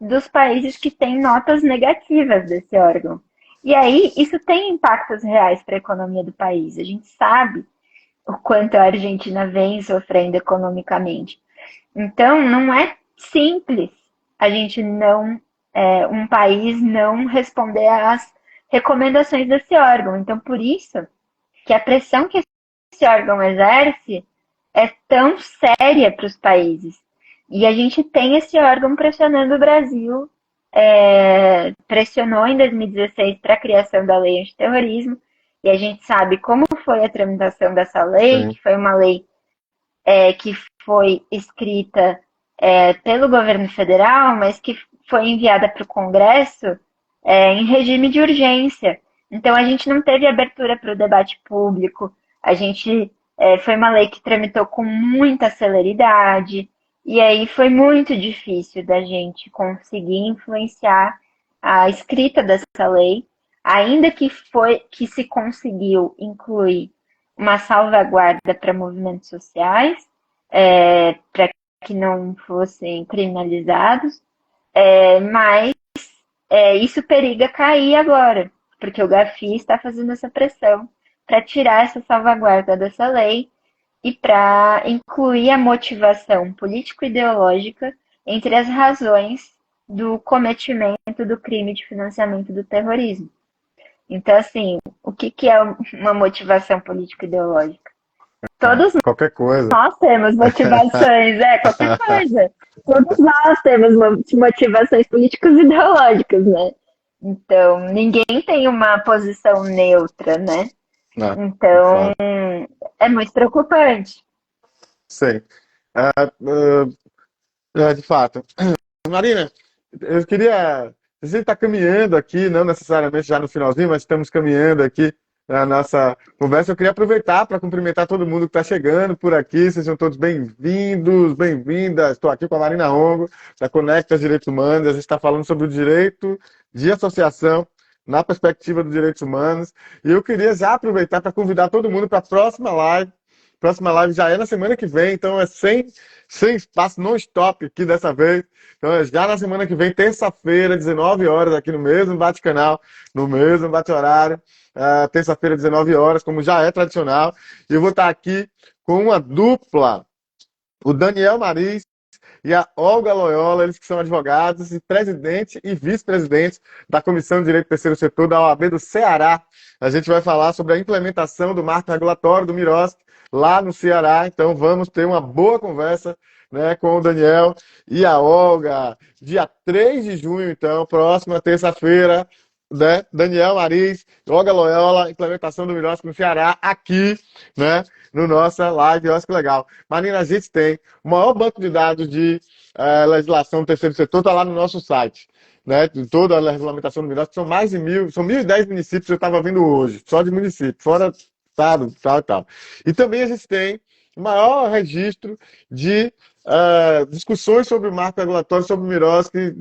dos países que têm notas negativas desse órgão. E aí, isso tem impactos reais para a economia do país. A gente sabe o quanto a Argentina vem sofrendo economicamente. Então, não é simples a gente um país não responder às recomendações desse órgão. Então, por isso que a pressão que esse órgão exerce é tão séria para os países. E a gente tem esse órgão pressionando o Brasil, pressionou em 2016 para a criação da lei antiterrorismo, e a gente sabe como foi a tramitação dessa lei, Sim. que foi uma lei que foi escrita pelo governo federal, mas que foi enviada para o Congresso em regime de urgência. Então, a gente não teve abertura para o debate público, foi uma lei que tramitou com muita celeridade, e aí foi muito difícil da gente conseguir influenciar a escrita dessa lei, ainda que se conseguiu incluir uma salvaguarda para movimentos sociais, para que não fossem criminalizados, mas isso periga cair agora, porque o GAFI está fazendo essa pressão para tirar essa salvaguarda dessa lei e para incluir a motivação político-ideológica entre as razões do cometimento do crime de financiamento do terrorismo. Então, assim, o que é uma motivação político-ideológica? Todos Qualquer coisa. nós temos motivações, qualquer coisa. Todos nós temos motivações políticas e ideológicas, né? Então, ninguém tem uma posição neutra, né? Não, de Então, fato. é muito preocupante. Sei. De fato. Marina, eu queria. A gente está caminhando aqui, não necessariamente já no finalzinho, mas estamos caminhando aqui na nossa conversa. Eu queria aproveitar para cumprimentar todo mundo que está chegando por aqui. Sejam todos bem-vindos, bem-vindas. Estou aqui com a Marina Rongo, da Conecta Direitos Humanos. A gente está falando sobre o direito de associação na perspectiva dos direitos humanos. E eu queria já aproveitar para convidar todo mundo para a próxima live. Próxima live já é na semana que vem, então é sem espaço, non-stop aqui dessa vez. Então é já na semana que vem, terça-feira, 19 horas, aqui no mesmo bate-canal, no mesmo bate-horário. Terça-feira, 19 horas, como já é tradicional. E eu vou estar aqui com uma dupla, o Daniel Maris e a Olga Loyola, eles que são advogados e presidente e vice-presidente da Comissão de Direito do Terceiro Setor da OAB do Ceará. A gente vai falar sobre a implementação do marco regulatório do MIROSC lá no Ceará. Então vamos ter uma boa conversa, né, com o Daniel e a Olga. Dia 3 de junho, então, próxima terça-feira, né, Daniel Maris, Olga Loyola, implementação do Mirosco no Ceará, aqui, né, no nossa live, olha que legal. Marina, a gente tem o maior banco de dados de legislação do terceiro setor, está lá no nosso site, né, de toda a regulamentação do Mirosco, são mais de 1.000, são 1.010 municípios que eu estava vendo hoje, só de municípios, fora estado, tal e tal. E também a gente tem o maior registro de discussões sobre o marco regulatório, sobre o Miroski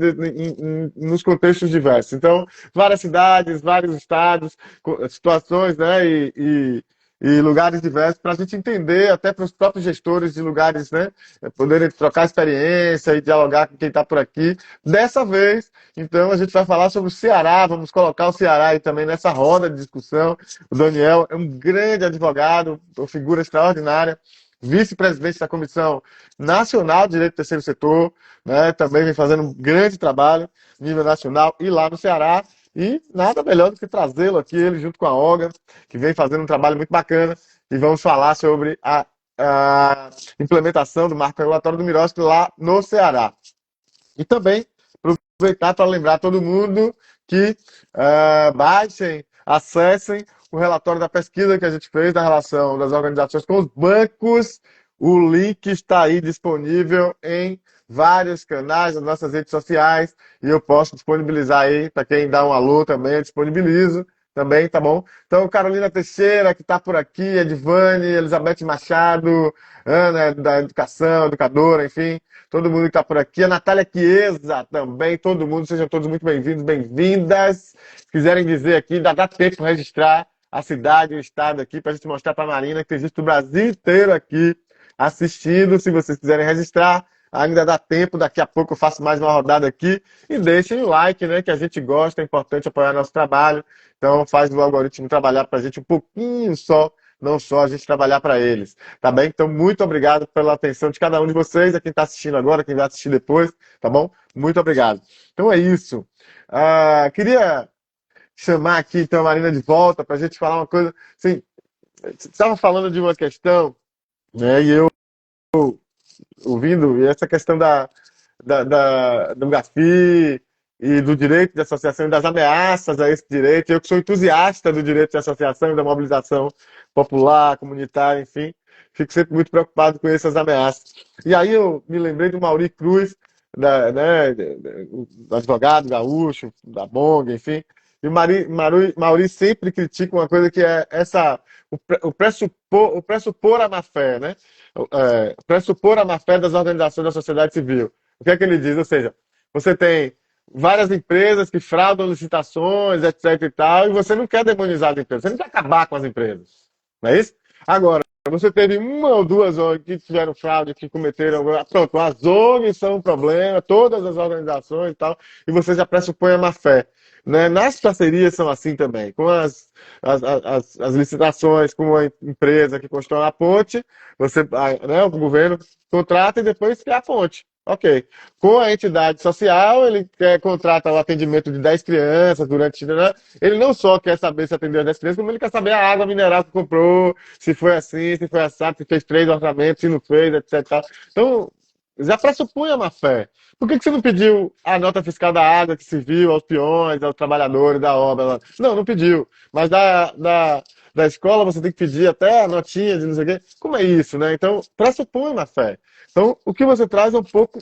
nos contextos diversos. Então, várias cidades, vários estados, situações, né, e lugares diversos, para a gente entender, até para os próprios gestores de lugares, né, poderem trocar experiência e dialogar com quem está por aqui. Dessa vez, então, a gente vai falar sobre o Ceará, vamos colocar o Ceará aí também nessa roda de discussão. O Daniel é um grande advogado, uma figura extraordinária, vice-presidente da Comissão Nacional de Direito do Terceiro Setor, né, também vem fazendo um grande trabalho a nível nacional e lá no Ceará. E nada melhor do que trazê-lo aqui, ele junto com a Olga, que vem fazendo um trabalho muito bacana, e vamos falar sobre a implementação do marco regulatório do Miroski lá no Ceará. E também aproveitar para lembrar todo mundo que baixem, acessem o relatório da pesquisa que a gente fez da relação das organizações com os bancos. O link está aí disponível em vários canais das nossas redes sociais e eu posso disponibilizar aí para quem dá um alô também, eu disponibilizo também, tá bom? Então, Carolina Teixeira, que está por aqui, Edvane, Elizabeth Machado, Ana, da Educação, educadora, enfim, todo mundo que está por aqui, a Natália Chiesa também, todo mundo, sejam todos muito bem-vindos, bem-vindas. Se quiserem dizer aqui, dá tempo para registrar a cidade e o estado aqui, para a gente mostrar para a Marina que existe o Brasil inteiro aqui assistindo. Se vocês quiserem registrar, ainda dá tempo, daqui a pouco eu faço mais uma rodada aqui. E deixem o like, né, que a gente gosta, é importante apoiar nosso trabalho. Então faz o algoritmo trabalhar para a gente um pouquinho só, não só a gente trabalhar para eles. Tá bem? Então, muito obrigado pela atenção de cada um de vocês, a quem está assistindo agora, quem vai assistir depois, tá bom? Muito obrigado. Então é isso. Queria chamar aqui, então, a Marina de volta para a gente falar uma coisa. Assim, você estava falando de uma questão, né, e eu ouvindo, e essa questão do GAFI e do direito de associação e das ameaças a esse direito. Eu que sou entusiasta do direito de associação e da mobilização popular, comunitária, enfim, fico sempre muito preocupado com essas ameaças. E aí eu me lembrei do Mauri Cruz, né, do advogado gaúcho, da Bong, enfim. E o Mauri sempre critica uma coisa que é o pressupor a má-fé, né? Pressupor a má-fé das organizações da sociedade civil. O que é que ele diz? Ou seja, você tem várias empresas que fraudam licitações, etc e tal, e você não quer demonizar as empresas, você não quer acabar com as empresas. Não é isso? Agora, você teve uma ou duas ONGs que tiveram fraude, que cometeram. Pronto, as ONGs são um problema, todas as organizações e tal, e você já pressupõe a má-fé. Né? Nas parcerias são assim também, com as licitações, com a empresa que constrói a ponte, né, o governo contrata e depois cria a ponte. Ok. Com a entidade social, ele contrata o atendimento de 10 crianças durante. Né? Ele não só quer saber se atendeu as 10 crianças, como ele quer saber a água mineral que comprou, se foi assim, se foi assado, se fez 3 orçamentos, se não fez, etc. Então, já pressupõe a má-fé. Por que você não pediu a nota fiscal da água que se viu aos peões, aos trabalhadores da obra? Não, não pediu. Mas da escola você tem que pedir até a notinha de não sei o quê. Como é isso, né? Então, pressupõe má-fé. Então, o que você traz é um pouco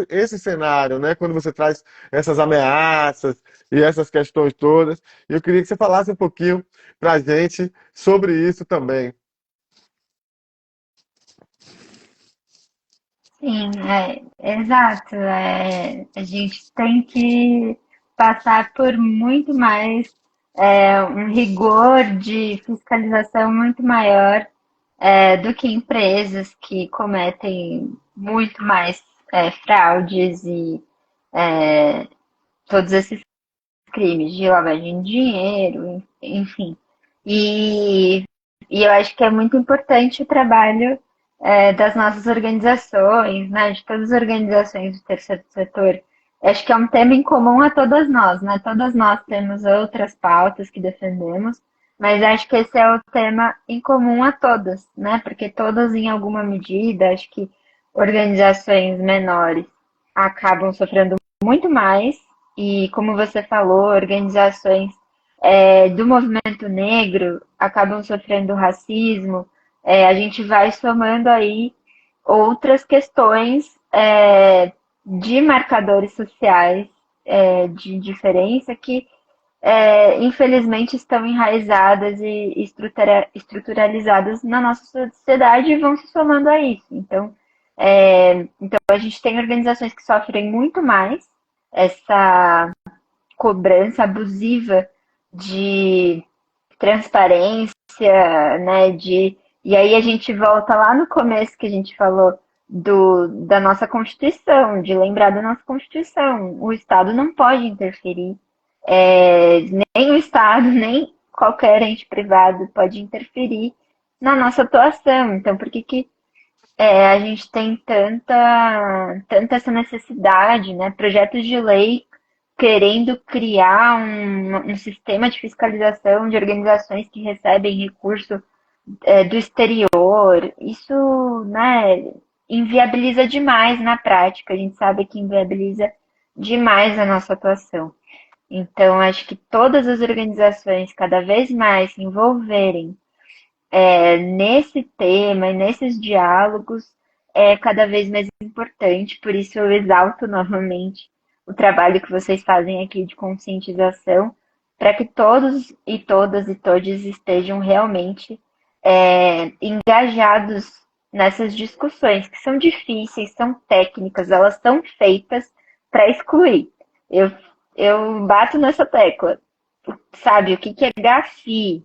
esse cenário, né? Quando você traz essas ameaças e essas questões todas. E eu queria que você falasse um pouquinho para a gente sobre isso também. Sim, exato. A gente tem que passar por muito mais um rigor de fiscalização muito maior do que empresas que cometem muito mais fraudes e todos esses crimes de lavagem de dinheiro, enfim. E, e eu acho que é muito importante o trabalho das nossas organizações, né, de todas as organizações do terceiro setor. Eu acho que é um tema em comum a todas nós, né? Todas nós temos outras pautas que defendemos, mas acho que esse é o tema em comum a todas, né? Porque todas, em alguma medida, acho que organizações menores acabam sofrendo muito mais e como você falou, organizações do movimento negro acabam sofrendo racismo, a gente vai somando aí outras questões de marcadores sociais de diferença que infelizmente estão enraizadas e estruturalizadas na nossa sociedade e vão se somando a isso. Então a gente tem organizações que sofrem muito mais essa cobrança abusiva de transparência, né? E aí a gente volta lá no começo que a gente falou da nossa Constituição, de lembrar da nossa Constituição. O Estado não pode interferir, nem o Estado, nem qualquer ente privado pode interferir na nossa atuação. Então, por que, que a gente tem tanta essa necessidade, né? Projetos de lei querendo criar um sistema de fiscalização de organizações que recebem recurso do exterior. Isso, né, inviabiliza demais na prática. A gente sabe que inviabiliza demais a nossa atuação. Então, acho que todas as organizações cada vez mais se envolverem nesse tema e nesses diálogos é cada vez mais importante. Por isso, eu exalto novamente o trabalho que vocês fazem aqui de conscientização, para que todos e todas e todos estejam realmente engajados nessas discussões, que são difíceis, são técnicas, elas são feitas para excluir. Eu, eu bato nessa tecla. Sabe, o que que é GAFI,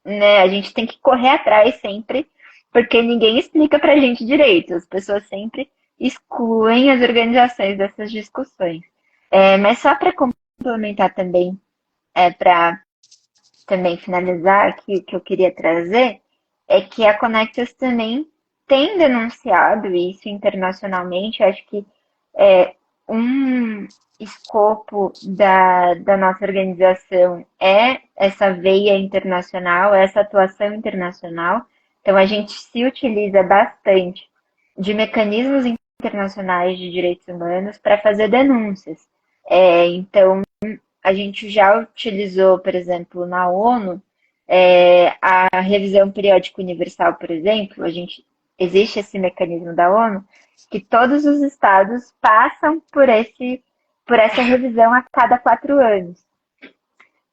né? A gente tem que correr atrás sempre, porque ninguém explica pra gente direito. As pessoas sempre excluem as organizações dessas discussões. Mas só para complementar também, para também finalizar aqui, o que eu queria trazer é que a Connectus também tem denunciado isso internacionalmente. Eu acho que um escopo da nossa organização é essa veia internacional, essa atuação internacional. Então, a gente se utiliza bastante de mecanismos internacionais de direitos humanos para fazer denúncias. Então, a gente já utilizou, por exemplo, na ONU, a revisão periódica universal, por exemplo, existe esse mecanismo da ONU, que todos os estados passam por essa revisão a cada 4 anos.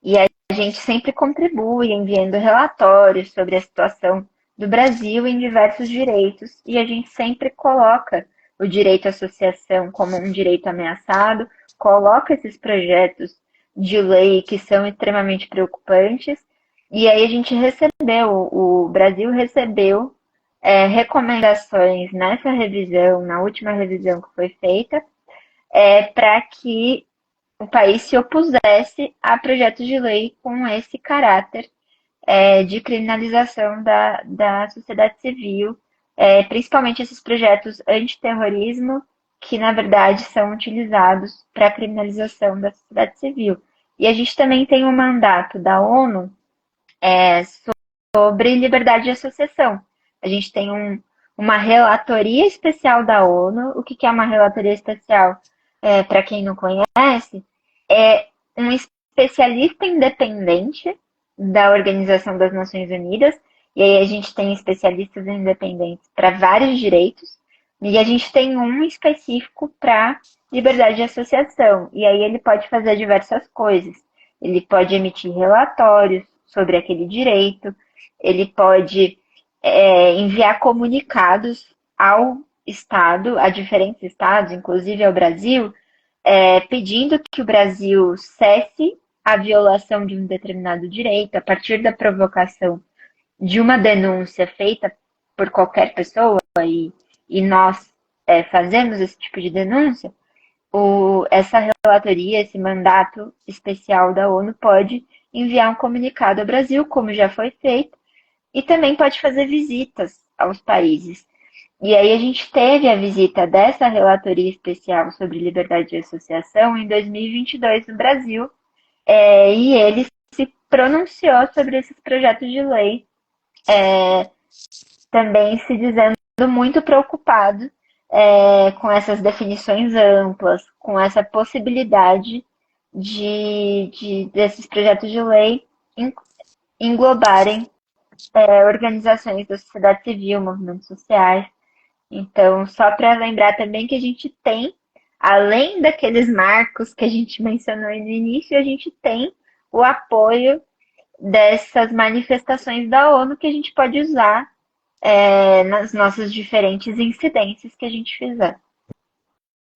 E a gente sempre contribui enviando relatórios sobre a situação do Brasil em diversos direitos, e a gente sempre coloca o direito à associação como um direito ameaçado, coloca esses projetos de lei que são extremamente preocupantes, e aí a gente recebeu, o Brasil recebeu recomendações nessa revisão, na última revisão que foi feita, para que o país se opusesse a projetos de lei com esse caráter de criminalização da sociedade civil, principalmente esses projetos antiterrorismo, que na verdade são utilizados para a criminalização da sociedade civil. E a gente também tem um mandato da ONU é, sobre liberdade de associação. A gente tem uma relatoria especial da ONU. O que, que é uma relatoria especial? Para quem não conhece, é um especialista independente da Organização das Nações Unidas, e aí a gente tem especialistas independentes para vários direitos, e a gente tem um específico para liberdade de associação, e aí ele pode fazer diversas coisas. Ele pode emitir relatórios sobre aquele direito, ele pode enviar comunicados ao Estado, a diferentes estados, inclusive ao Brasil, pedindo que o Brasil cesse a violação de um determinado direito a partir da provocação de uma denúncia feita por qualquer pessoa, e nós fazemos esse tipo de denúncia. Essa relatoria, esse mandato especial da ONU pode enviar um comunicado ao Brasil, como já foi feito, e também pode fazer visitas aos países. E aí a gente teve a visita dessa relatoria especial sobre liberdade de associação em 2022 no Brasil, e ele se pronunciou sobre esses projetos de lei, também se dizendo muito preocupado com essas definições amplas, com essa possibilidade desses projetos de lei englobarem organizações da sociedade civil, movimentos sociais. Então, só para lembrar também que a gente tem, além daqueles marcos que a gente mencionou no início, a gente tem o apoio dessas manifestações da ONU que a gente pode usar nas nossas diferentes incidências que a gente fizer.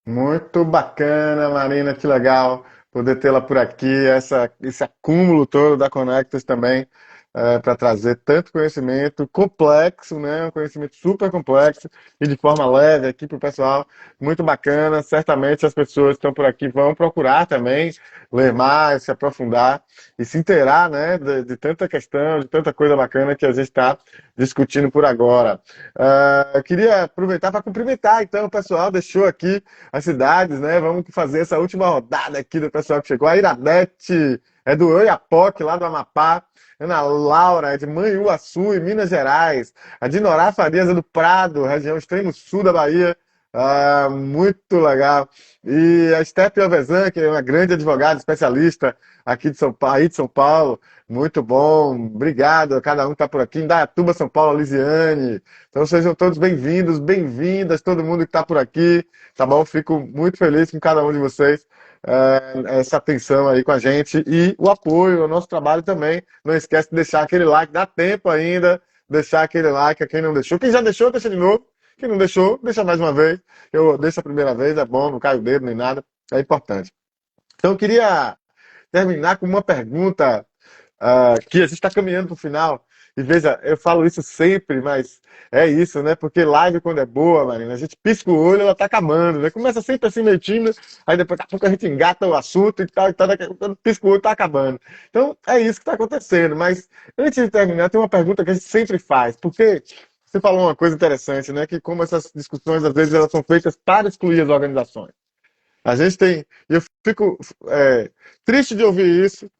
Muito bacana, Marina, que legal poder tê-la por aqui, esse acúmulo todo da Conectas também, para trazer tanto conhecimento complexo, né? Um conhecimento super complexo e de forma leve aqui para o pessoal. Muito bacana. Certamente as pessoas que estão por aqui vão procurar também ler mais, se aprofundar e se inteirar, né? De tanta questão, de tanta coisa bacana que a gente está discutindo por agora. Eu queria aproveitar para cumprimentar, então, o pessoal deixou aqui as cidades, né? Vamos fazer essa última rodada aqui do pessoal que chegou. A Iradete é do Oiapoque, lá do Amapá. Ana Laura é de Manhuaçu, em Minas Gerais. A Dinorá Farias é do Prado, região extremo sul da Bahia. Muito legal. E a Steppe Alvezan, que é uma grande advogada, especialista aqui de São Paulo, aí de São Paulo. Muito bom. Obrigado a cada um que está por aqui. Indaiatuba, São Paulo, a Lisiane. Então sejam todos bem-vindos, bem-vindas, todo mundo que está por aqui. Tá bom? Fico muito feliz com cada um de vocês, essa atenção aí com a gente e o apoio ao nosso trabalho também. Não esquece de deixar aquele like, dá tempo ainda, deixar aquele like a quem não deixou. Quem já deixou, deixa de novo. Quem não deixou, deixa mais uma vez. Eu deixo a primeira vez, é bom, não cai o dedo nem nada, é importante. Então eu queria terminar com uma pergunta que a gente está caminhando para o final. E veja, eu falo isso sempre, mas é isso, né? Porque live, quando é boa, Marina, a gente pisca o olho, ela tá acabando, né? Começa sempre assim meio tímida, aí depois daqui a pouco a gente engata o assunto e tal, daqui a pouco pisca o olho, tá acabando. Então, é isso que está acontecendo. Mas antes de terminar, tem uma pergunta que a gente sempre faz, porque você falou uma coisa interessante, né? Que como essas discussões, às vezes, elas são feitas para excluir as organizações. A gente tem. E eu fico triste de ouvir isso,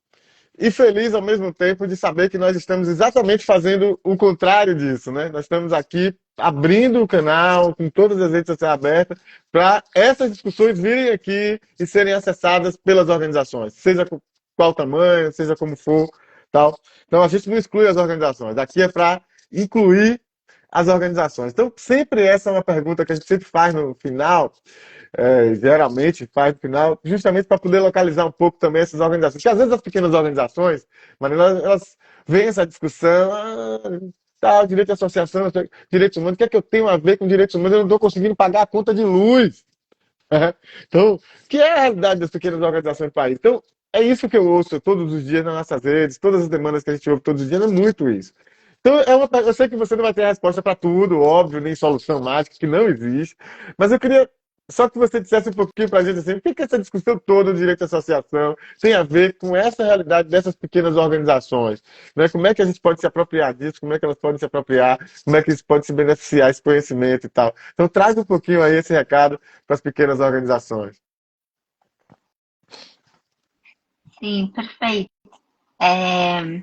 e feliz ao mesmo tempo de saber que nós estamos exatamente fazendo o contrário disso, né? Nós estamos aqui abrindo o canal, com todas as redes sociais abertas, para essas discussões virem aqui e serem acessadas pelas organizações, seja qual tamanho, seja como for, tal. Então a gente não exclui as organizações, aqui é para incluir as organizações. Então sempre essa é uma pergunta que a gente sempre faz no final, geralmente faz no final, justamente para poder localizar um pouco também essas organizações. Porque às vezes as pequenas organizações, mas elas veem essa discussão, direito de associação, direitos humanos, o que é que eu tenho a ver com direitos humanos? Eu não estou conseguindo pagar a conta de luz. Então, que é a realidade das pequenas organizações do país. Então, é isso que eu ouço todos os dias nas nossas redes, todas as demandas que a gente ouve todos os dias, é muito isso. Então, eu sei que você não vai ter a resposta para tudo, óbvio, nem solução mágica, que não existe, mas eu queria só que você dissesse um pouquinho para a gente assim, o que essa discussão toda do direito de associação tem a ver com essa realidade dessas pequenas organizações? Né? Como é que a gente pode se apropriar disso? Como é que elas podem se apropriar? Como é que eles podem se beneficiar desse conhecimento e tal? Então, traz um pouquinho aí esse recado para as pequenas organizações. Sim, perfeito. É,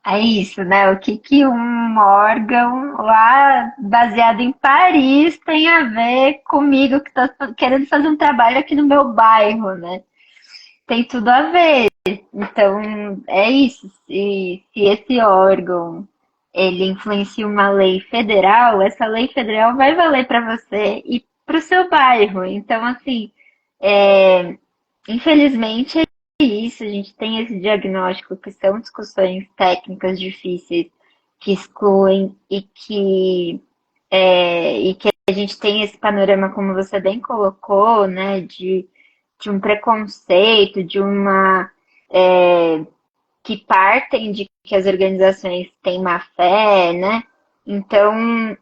é isso, né? O que que um órgão lá baseado em Paris tem a ver comigo que estou querendo fazer um trabalho aqui no meu bairro, né? Tem tudo a ver. Então, é isso. Se esse órgão ele influencia uma lei federal, essa lei federal vai valer para você e para o seu bairro. Então, assim, infelizmente é isso. A gente tem esse diagnóstico que são discussões técnicas difíceis que excluem e que a gente tem esse panorama, como você bem colocou, né, de um preconceito, de uma que partem de que as organizações têm má fé, né? Então,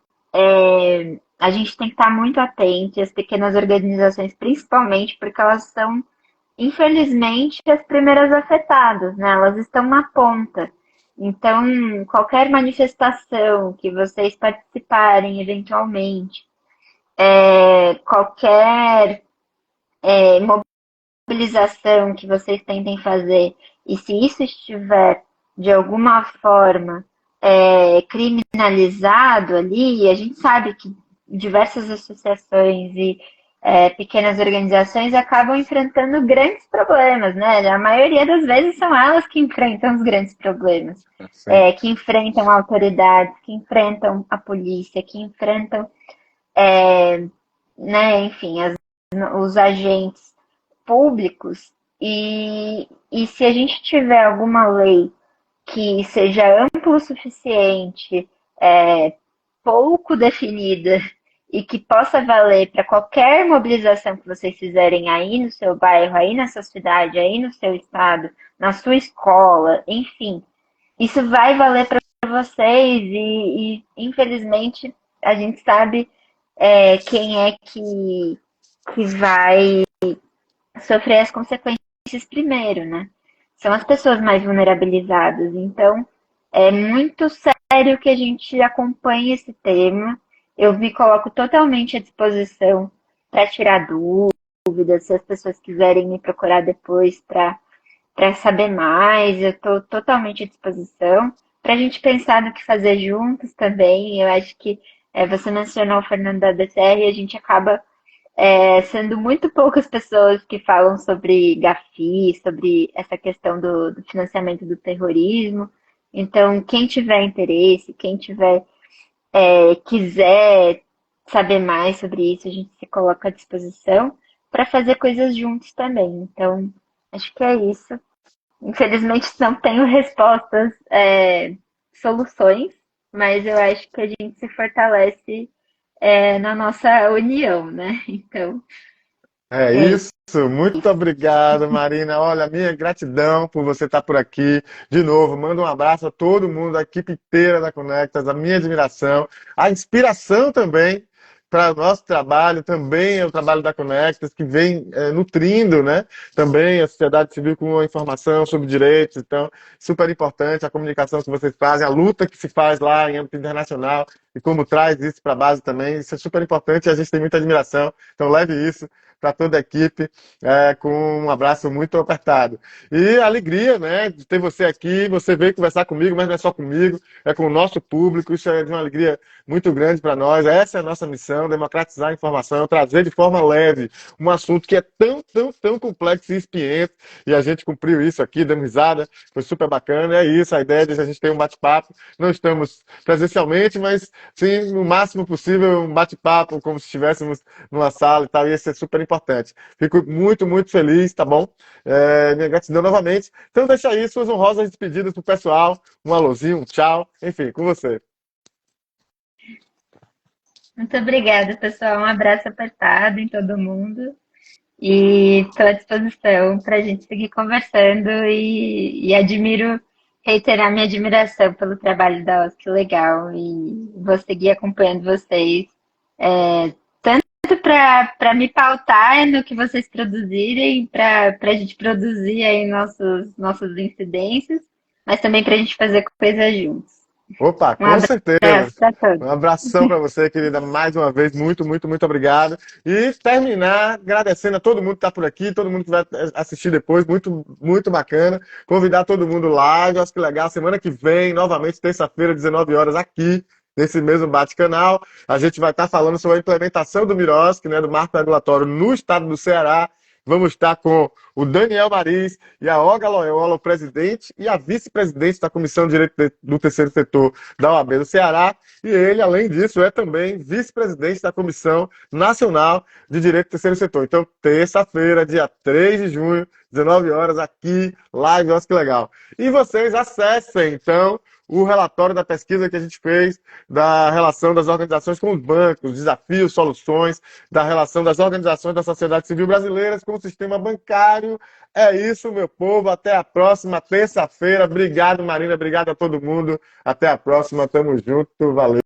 a gente tem que estar muito atento, às pequenas organizações, principalmente porque elas são, infelizmente, as primeiras afetadas, né? Elas estão na ponta. Então, qualquer manifestação que vocês participarem eventualmente, qualquer mobilização que vocês tentem fazer, e se isso estiver de alguma forma criminalizado ali, a gente sabe que diversas associações e pequenas organizações acabam enfrentando grandes problemas, né? A maioria das vezes são elas que enfrentam os grandes problemas, Sim. que enfrentam autoridades, que enfrentam a polícia, que enfrentam, né, enfim, os agentes públicos. E se a gente tiver alguma lei que seja amplo o suficiente, pouco definida e que possa valer para qualquer mobilização que vocês fizerem aí no seu bairro, aí na sua cidade, aí no seu estado, na sua escola, enfim, isso vai valer para vocês e, infelizmente a gente sabe quem é que vai sofrer as consequências primeiro, né? São as pessoas mais vulnerabilizadas. Então, é muito sério que a gente acompanhe esse tema. Eu me coloco totalmente à disposição para tirar dúvidas, se as pessoas quiserem me procurar depois para saber mais, eu estou totalmente à disposição. Para a gente pensar no que fazer juntos também. Eu acho que você mencionou o Fernando da DCR e a gente acaba sendo muito poucas pessoas que falam sobre GAFI, sobre essa questão do financiamento do terrorismo. Então, quem tiver interesse, quem tiver quiser saber mais sobre isso, a gente se coloca à disposição para fazer coisas juntos também. Então, acho que é isso. Infelizmente, não tenho respostas, soluções, mas eu acho que a gente se fortalece na nossa união, né? Então, É é isso. Muito obrigado, Marina. Olha, minha gratidão por você estar por aqui. De novo, manda um abraço a todo mundo, a equipe inteira da Conectas, a minha admiração, a inspiração também para o nosso trabalho, também é o trabalho da Conectas, que vem nutrindo, né? Também a sociedade civil com a informação sobre direitos. Então, super importante a comunicação que vocês fazem, a luta que se faz lá em âmbito internacional e como traz isso para a base também. Isso é super importante e a gente tem muita admiração. Então, leve isso para toda a equipe, com um abraço muito apertado. E a alegria, né, de ter você aqui, você veio conversar comigo, mas não é só comigo, é com o nosso público, isso é de uma alegria muito grande para nós. Essa é a nossa missão, democratizar a informação, trazer de forma leve um assunto que é tão complexo e espinhento, e a gente cumpriu isso aqui, dando risada, foi super bacana, é isso, a ideia de a gente ter um bate-papo, não estamos presencialmente, mas sim, no máximo possível, um bate-papo, como se estivéssemos numa sala e tal, ia ser super importante. Fico muito feliz, tá bom? Minha gratidão novamente. Então deixa aí suas honrosas despedidas pro pessoal, um alôzinho, um tchau, enfim, com você. muito obrigada, pessoal. Um abraço apertado em todo mundo. E estou à disposição para a gente seguir conversando e admiro, reiterar minha admiração pelo trabalho da OSC Legal e vou seguir acompanhando vocês, tanto para me pautar no que vocês produzirem, para a gente produzir aí nossas incidências, mas também para a gente fazer coisas juntos. Opa, Um com certeza. abraço para todos. Um abração para você, querida, mais uma vez, muito obrigado. E terminar agradecendo a todo mundo que está por aqui, todo mundo que vai assistir depois, muito bacana. Convidar todo mundo lá, eu acho que legal, semana que vem, novamente, terça-feira, 19 horas, aqui, nesse mesmo Bate-Canal. A gente vai estar falando sobre a implementação do MIROSC, né, do Marco Regulatório no estado do Ceará. Vamos estar com o Daniel Maris e a Olga Loyola, o presidente e a vice-presidente da Comissão de Direito do Terceiro Setor da OAB do Ceará. E ele, além disso, é também vice-presidente da Comissão Nacional de Direito do Terceiro Setor. Então, terça-feira, dia 3 de junho, 19 horas, aqui, live, nossa, que legal. E vocês acessem, então, o relatório da pesquisa que a gente fez da relação das organizações com os bancos, desafios, soluções, da relação das organizações da sociedade civil brasileiras com o sistema bancário. É isso, meu povo. Até a próxima terça-feira. Obrigado, Marina. Obrigado a todo mundo. Até a próxima. Tamo junto. Valeu.